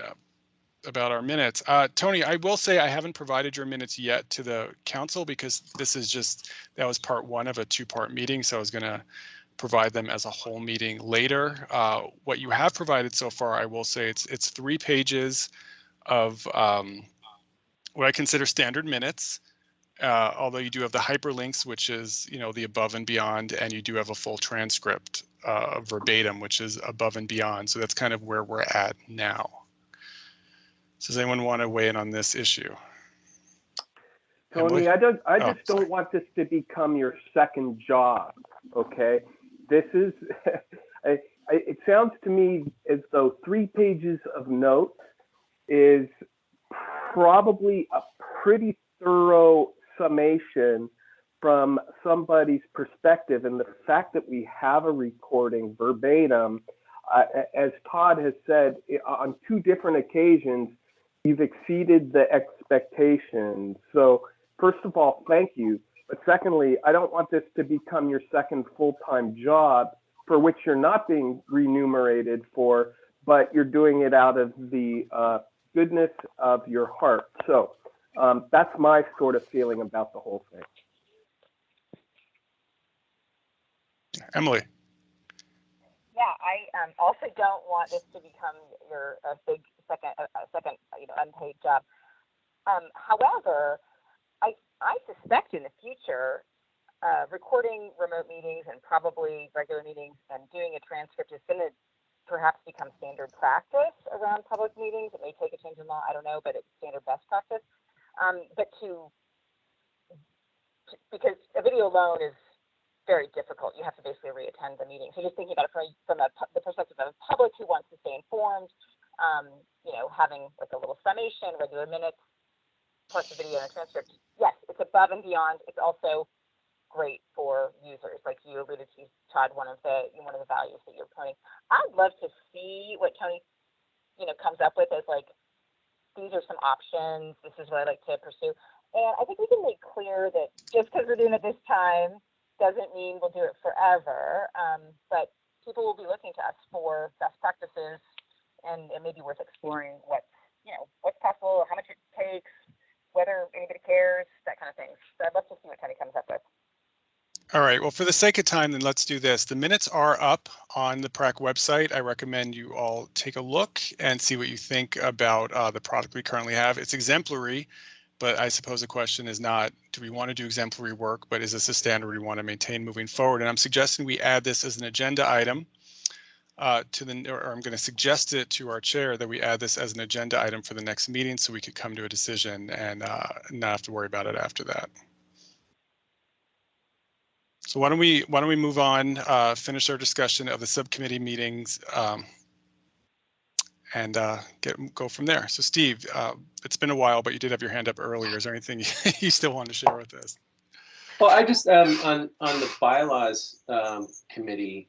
about our minutes? Tony, I will say I haven't provided your minutes yet to the council, because this is that was part one of a two-part meeting. So I was going to provide them as a whole meeting later. What you have provided so far, I will say it's 3 pages of what I consider standard minutes. Although you do have the hyperlinks, which is, the above and beyond, and you do have a full transcript verbatim, which is above and beyond. So that's kind of where we're at now. So does anyone want to weigh in on this issue? Tony, I just don't want this to become your second job. Okay, this is. It sounds to me as though 3 pages of notes is probably a pretty thorough summation from somebody's perspective, and the fact that we have a recording verbatim, as Todd has said, on 2 different occasions, you've exceeded the expectations. So first of all, thank you. But secondly, I don't want this to become your second full-time job for which you're not being remunerated for, but you're doing it out of the goodness of your heart. So that's my sort of feeling about the whole thing. Emily. Yeah, I also don't want this to become your big second unpaid job. However, I suspect in the future, recording remote meetings and probably regular meetings and doing a transcript is going to perhaps become standard practice around public meetings. It may take a change in law, I don't know, but it's standard best practice. But because a video alone is very difficult, you have to basically reattend the meeting. So just thinking about it from the perspective of the public who wants to stay informed, having like a little summation, regular minutes, plus a video and a transcript. Yes, it's above and beyond. It's also great for users, like you alluded to, Todd. One of the values that you're pointing. I'd love to see what Tony, comes up with as like, these are some options. This is what I'd like to pursue. And I think we can make clear that just because we're doing it this time doesn't mean we'll do it forever. But people will be looking to us for best practices, and it may be worth exploring what's possible, how much it takes, whether anybody cares, that kind of thing. So I'd love to see what Tony comes up with. All right, well, for the sake of time, then let's do this. The minutes are up on the PRAC website. I recommend you all take a look and see what you think about the product we currently have. It's exemplary, but I suppose the question is not, do we want to do exemplary work, but is this a standard we want to maintain moving forward? And I'm suggesting we add this as an agenda item or I'm going to suggest it to our chair that we add this as an agenda item for the next meeting so we could come to a decision and not have to worry about it after that. So why don't we move on, finish our discussion of the subcommittee meetings and go from there. So Steve, it's been a while, but you did have your hand up earlier. Is there anything you still want to share with us? Well, I just on the bylaws committee,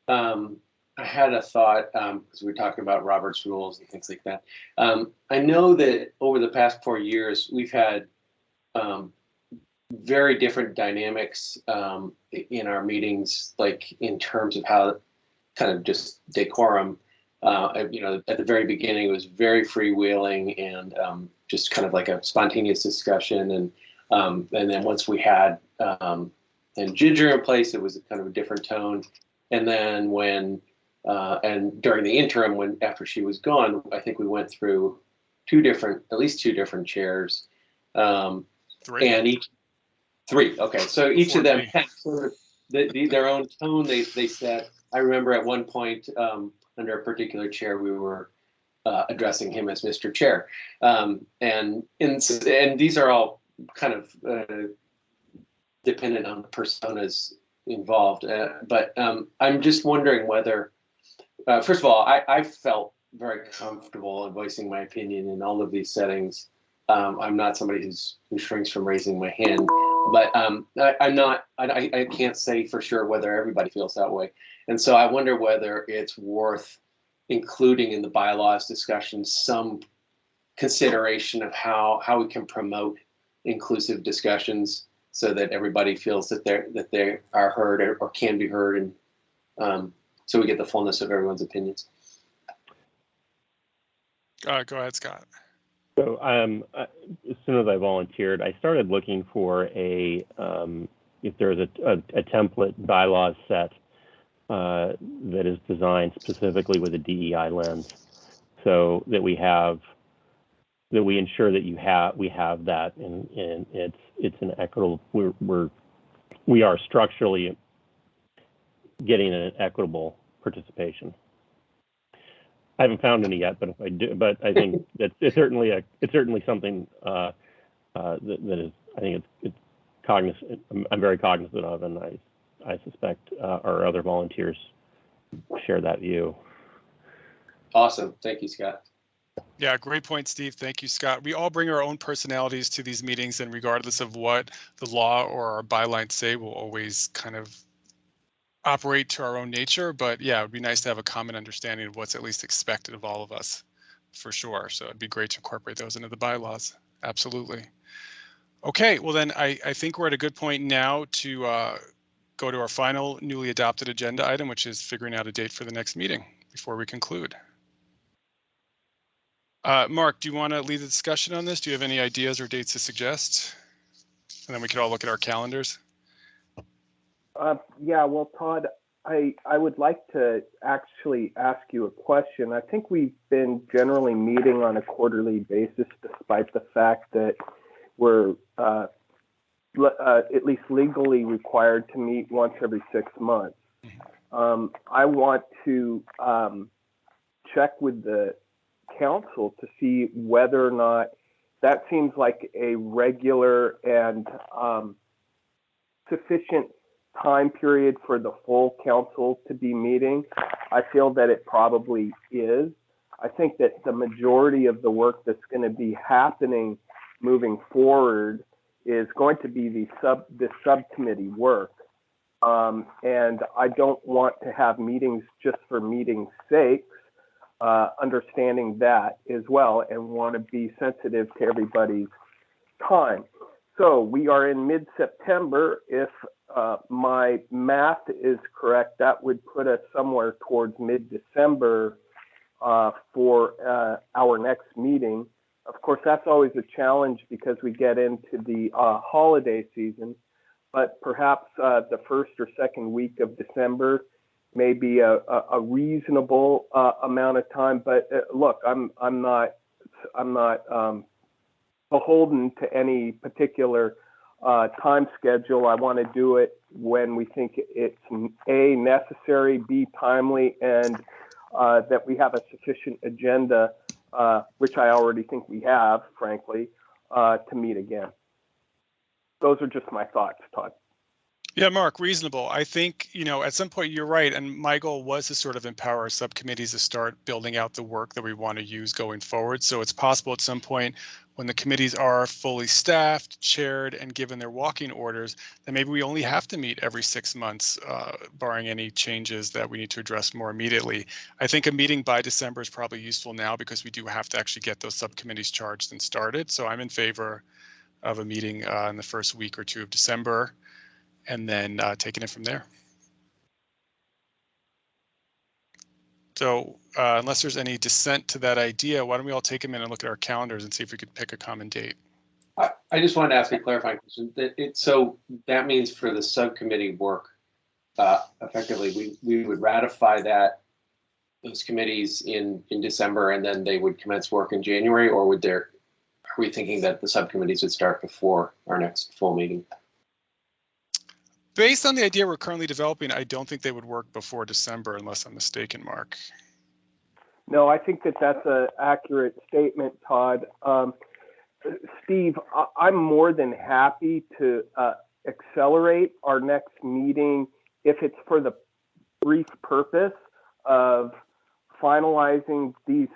I had a thought because we were talking about Robert's rules and things like that. I know that over the past 4 years, we've had very different dynamics in our meetings, like in terms of how kind of just decorum. You know, at the very beginning, it was very freewheeling and just kind of like a spontaneous discussion. And then once we had and Ginger in place, it was kind of a different tone. And then when and during the interim, when after she was gone, I think we went through at least two different chairs. Three. And three. Okay, so each of them had sort of their own tone they set. I remember at one point under a particular chair, we were addressing him as Mr. Chair, and these are all kind of dependent on the personas involved. But I'm just wondering whether, first of all, I felt very comfortable in voicing my opinion in all of these settings. I'm not somebody who shrinks from raising my hand, but I can't say for sure whether everybody feels that way. And so I wonder whether it's worth including in the bylaws discussion some consideration of how we can promote inclusive discussions so that everybody feels that they are heard or can be heard, and so we get the fullness of everyone's opinions. Go ahead, Scott. So as soon as I volunteered, I started looking for if there's a template bylaws set that is designed specifically with a DEI lens, so that we ensure that we have that, and it's an equitable. We are structurally getting an equitable participation. I haven't found any yet, but if I do, but I think it's certainly something that is, I think it's cognizant. I'm very cognizant of, and I suspect our other volunteers share that view. Awesome, thank you, Scott. Yeah, great point, Steve. Thank you, Scott. We all bring our own personalities to these meetings, and regardless of what the law or our bylines say, we'll always kind of operate to our own nature. But yeah, it'd be nice to have a common understanding of what's at least expected of all of us, for sure. So it'd be great to incorporate those into the bylaws. Absolutely. Okay, well then I think we're at a good point now to go to our final newly adopted agenda item, which is figuring out a date for the next meeting before we conclude. Mark, do you want to lead the discussion on this? Do you have any ideas or dates to suggest? And then we could all look at our calendars. Yeah, well, Todd, I would like to actually ask you a question. I think we've been generally meeting on a quarterly basis, despite the fact that we're at least legally required to meet once every 6 months. I want to check with the council to see whether or not that seems like a regular and sufficient time period for the full council to be meeting. I feel that it probably is. I think that the majority of the work that's going to be happening moving forward is going to be the subcommittee work. And I don't want to have meetings just for meeting's sake, understanding that as well, and want to be sensitive to everybody's time. So we are in mid-September. If my math is correct, that would put us somewhere towards mid-December for our next meeting. Of course, that's always a challenge because we get into the holiday season, but perhaps the first or second week of December may be a reasonable amount of time. But look, I'm not beholden to any particular time schedule. I want to do it when we think it's A, necessary, B, timely, and that we have a sufficient agenda, which I already think we have, frankly, to meet again. Those are just my thoughts, Todd. Yeah, Mark, reasonable. I think, at some point you're right. And my goal was to sort of empower our subcommittees to start building out the work that we want to use going forward. So it's possible at some point when the committees are fully staffed, chaired, and given their walking orders, then maybe we only have to meet every 6 months, barring any changes that we need to address more immediately. I think a meeting by December is probably useful now because we do have to actually get those subcommittees charged and started. So I'm in favor of a meeting in the first week or two of December, and then taking it from there. So unless there's any dissent to that idea, why don't we all take a minute and look at our calendars and see if we could pick a common date? I just wanted to ask a clarifying question. So that means for the subcommittee work, effectively, we would ratify those committees in December, and then they would commence work in January, or are we thinking that the subcommittees would start before our next full meeting? Based on the idea we're currently developing, I don't think they would work before December, unless I'm mistaken, Mark. No, I think that that's an accurate statement, Todd. Steve, I'm more than happy to accelerate our next meeting if it's for the brief purpose of finalizing these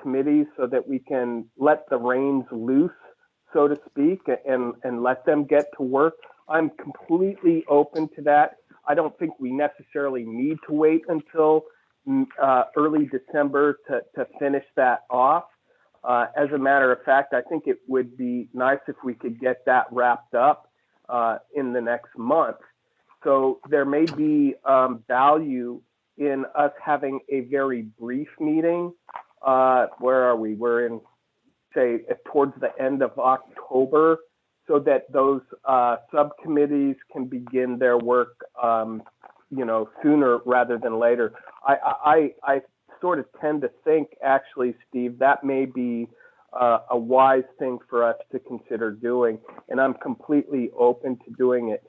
committees so that we can let the reins loose, so to speak, and let them get to work. I'm completely open to that. I don't think we necessarily need to wait until early December to finish that off. As a matter of fact, I think it would be nice if we could get that wrapped up in the next month. So there may be value in us having a very brief meeting. Where are we? We're in, say, towards the end of October, so that those subcommittees can begin their work, sooner rather than later. I sort of tend to think, actually, Steve, that may be a wise thing for us to consider doing, and I'm completely open to doing it.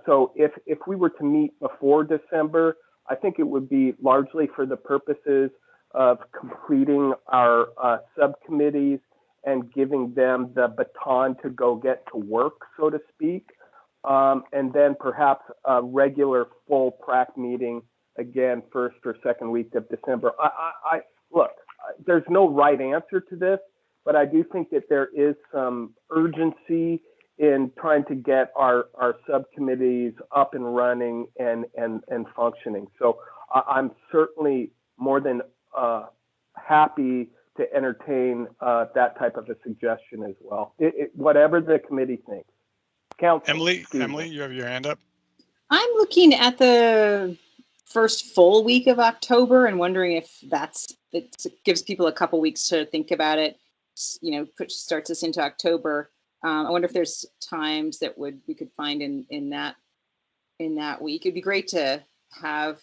So if we were to meet before December, I think it would be largely for the purposes of completing our subcommittees and giving them the baton to go get to work, so to speak. And then perhaps a regular full PRAC meeting again, first or second week of December. Look, there's no right answer to this, but I do think that there is some urgency in trying to get our subcommittees up and running and functioning. So I'm certainly more than happy to entertain that type of a suggestion as well. Whatever the committee thinks. Council, Emily, you have your hand up. I'm looking at the first full week of October and wondering if it gives people a couple weeks to think about it. Starts us into October. I wonder if there's times that we could find in that week. It'd be great to have.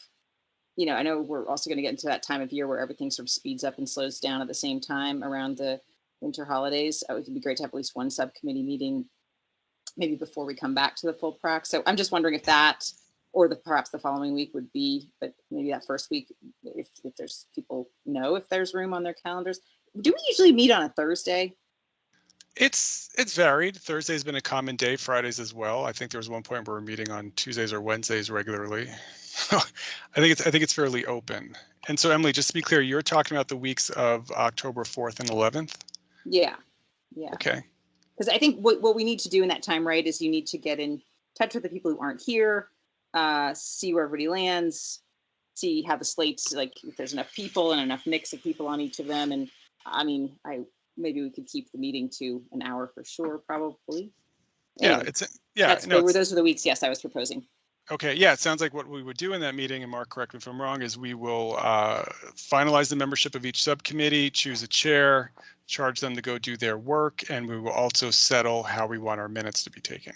I know we're also going to get into that time of year where everything sort of speeds up and slows down at the same time around the winter holidays. It would be great to have at least one subcommittee meeting, maybe before we come back to the full PRAC. So I'm just wondering if that, or perhaps the following week would be, but maybe that first week, if there's people know if there's room on their calendars. Do we usually meet on a Thursday? It's varied. Thursday's been a common day, Fridays as well. I think there was one point where we're meeting on Tuesdays or Wednesdays regularly. I think it's fairly open. And so, Emily, just to be clear, you're talking about the weeks of October 4th and 11th? Yeah. Okay. Because I think what we need to do in that time, right, is you need to get in touch with the people who aren't here, see where everybody lands, see how the slates, like if there's enough people and enough mix of people on each of them. And maybe we could keep the meeting to an hour for sure, probably. Anyway, those are the weeks, yes, I was proposing. Okay, yeah, it sounds like what we would do in that meeting, and Mark, correct me if I'm wrong, is we will finalize the membership of each subcommittee, choose a chair, charge them to go do their work, and we will also settle how we want our minutes to be taken.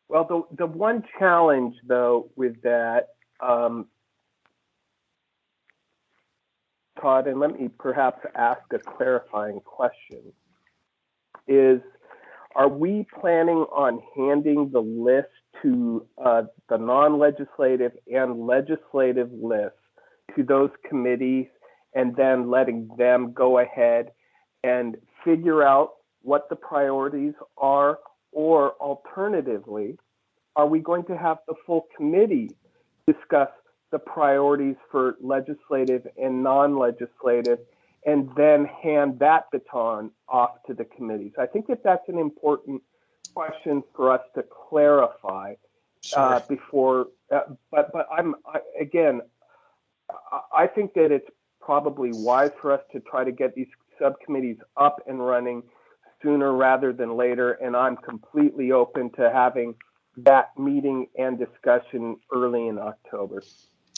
Well, the one challenge, though, with that, Todd, and let me perhaps ask a clarifying question, is are we planning on handing the list to the non-legislative and legislative lists to those committees and then letting them go ahead and figure out what the priorities are? Or alternatively, are we going to have the full committee discuss the priorities for legislative and non-legislative and then hand that baton off to the committees? I think that that's an important question for us to clarify before, but I think that it's probably wise for us to try to get these subcommittees up and running sooner rather than later, and I'm completely open to having that meeting and discussion early in October.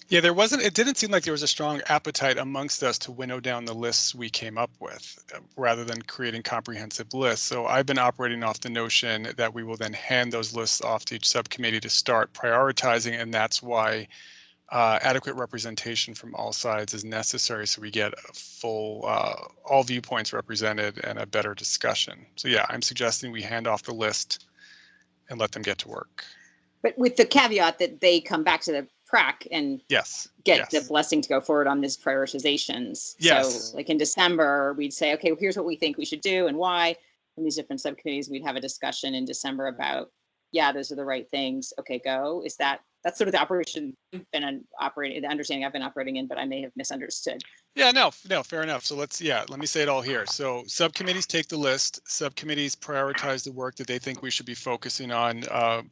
Yeah, it didn't seem like there was a strong appetite amongst us to winnow down the lists we came up with rather than creating comprehensive lists. So I've been operating off the notion that we will then hand those lists off to each subcommittee to start prioritizing, and that's why adequate representation from all sides is necessary, so we get a full, all viewpoints represented and a better discussion. So yeah, I'm suggesting we hand off the list and let them get to work. But with the caveat that they come back to the PRAC and get the blessing to go forward on these prioritizations. Yes. So like in December, we'd say, okay, well, here's what we think we should do and why. In these different subcommittees, we'd have a discussion in December about, yeah, those are the right things. Okay, go. That's sort of the operation the understanding I've been operating in, but I may have misunderstood. Yeah, no, fair enough. So let me say it all here. So subcommittees take the list, subcommittees prioritize the work that they think we should be focusing on,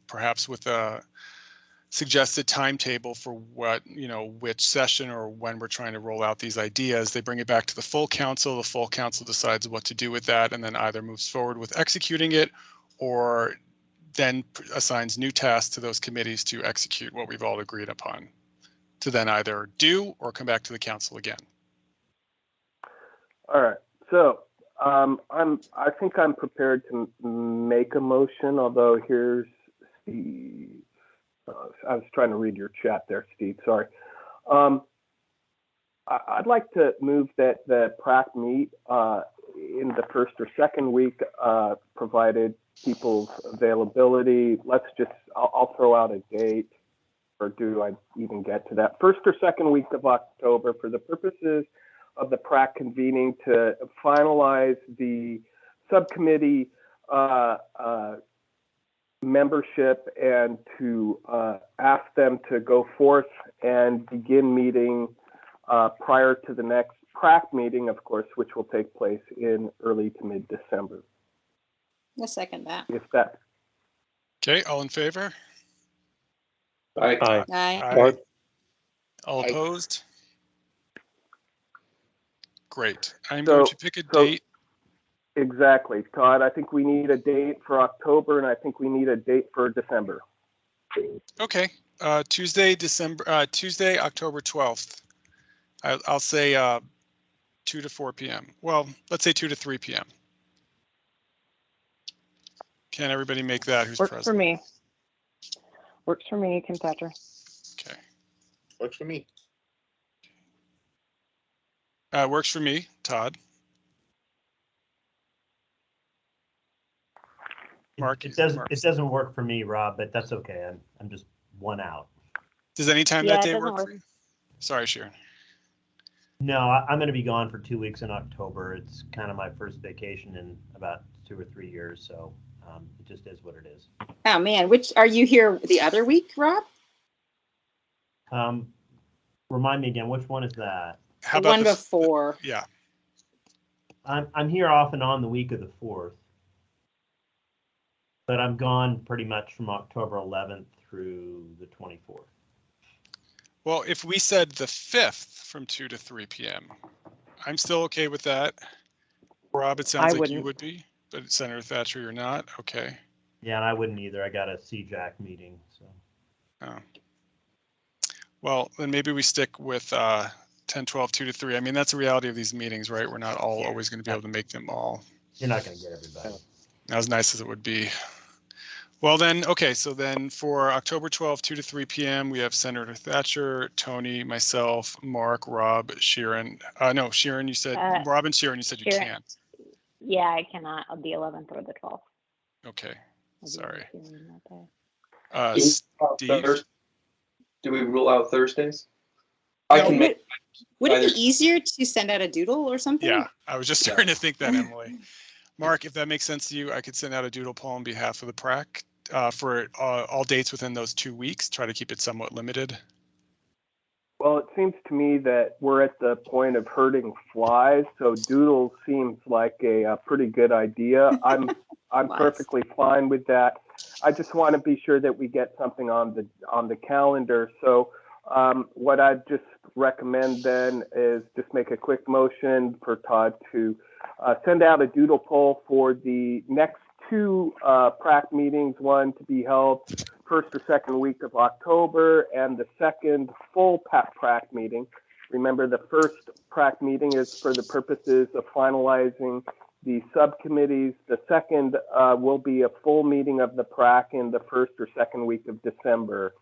perhaps with a suggested timetable for which session or when we're trying to roll out these ideas. They bring it back to the full council decides what to do with that, and then either moves forward with executing it or then assigns new tasks to those committees to execute what we've all agreed upon, to then either do or come back to the council again. All right, so I think I'm prepared to make a motion, although here's Steve. I was trying to read your chat there, Steve, sorry. I'd like to move that the PRAC meet in the first or second week, provided people's availability. I'll throw out a date, or do I even get to that? First or second week of October, for the purposes of the PRAC convening to finalize the subcommittee membership and to ask them to go forth and begin meeting prior to the next PRAC meeting, of course, which will take place in early to mid-December. I'll second that. Okay, all in favor? Aye. Aye. Aye. All opposed? Great. I'm going to pick a date. Exactly, Todd. I think we need a date for October, and I think we need a date for December. Okay, Tuesday, October 12th. I'll say 2 to 4 p.m. Well, let's say 2 to 3 p.m. Can everybody make that who's present? Works for me. Works for me, Kim Thatcher. Okay. Works for me. Works for me, Todd. Mark, it doesn't work for me, Rob, but that's okay. I'm just one out. Does any time that day work for you? Sorry, Sharon. No, I'm going to be gone for 2 weeks in October. It's kind of my first vacation in about 2 or 3 years, so it just is what it is. Oh man, which are you here the other week, Rob? Remind me again, which one is that? How the about one before? Yeah. I'm here off and on the week of the 4th. But I'm gone pretty much from October 11th through the 24th. Well, if we said the 5th from 2 to 3 p.m., I'm still okay with that. Rob, it sounds like you would be, but Senator Thatcher, you're not. Okay. Yeah, and I wouldn't either. I got a CJAC meeting, so. Oh. Well, then maybe we stick with 10, 12, 2 to 3. I mean, that's the reality of these meetings, right? We're not all always going to be able to make them all. You're not going to get everybody. As nice as it would be. Well then, okay, so then for October 12th, 2 to 3 p.m., we have Senator Thatcher, Tony, myself, Mark, Rob, Sharon. No, Sharon, you said, Rob and Sharon, you said you can't. Yeah, I cannot on the 11th or the 12th. Okay, sorry. Do Steve? do we rule out Thursdays? No, I can make. Would it be easier to send out a doodle or something? Yeah, I was just starting to think that, Emily. Mark, if that makes sense to you, I could send out a doodle poll on behalf of the PRAC for all dates within those 2 weeks. Try to keep it somewhat limited. Well, it seems to me that we're at the point of herding flies, so doodle seems like a pretty good idea. I'm perfectly fine with that. I just want to be sure that we get something on the calendar. So what I'd just recommend then is just make a quick motion for Todd to send out a doodle poll for the next 2 PRAC meetings, one to be held first or second week of October, and the second full PRAC meeting. Remember, the first PRAC meeting is for the purposes of finalizing the subcommittees. The second will be a full meeting of the PRAC in the first or second week of December.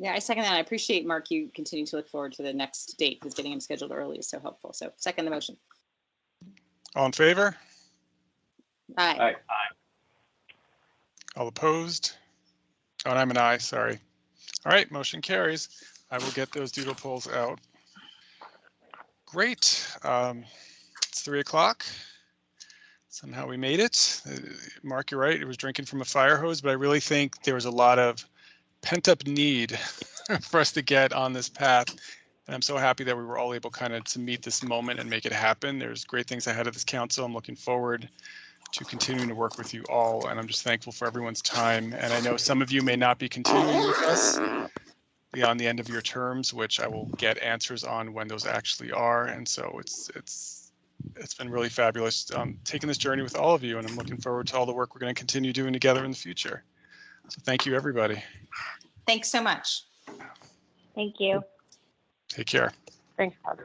Yeah, I second that. I appreciate, Mark, you continue to look forward to the next date because getting them scheduled early is so helpful. So second the motion. All in favor? Aye. Aye. All opposed? Oh, and I'm an aye, sorry. All right, motion carries. I will get those doodle polls out. Great. It's 3 o'clock. Somehow we made it. Mark, you're right. It was drinking from a fire hose, but I really think there was a lot of pent-up need for us to get on this path. And I'm so happy that we were all able kind of to meet this moment and make it happen. There's great things ahead of this council. I'm looking forward to continuing to work with you all, and I'm just thankful for everyone's time. And I know some of you may not be continuing with us beyond the end of your terms, which I will get answers on when those actually are. And so it's been really fabulous taking this journey with all of you, and I'm looking forward to all the work we're going to continue doing together in the future. So thank you, everybody. Thanks so much. Thank you. Take care. Thanks, Todd.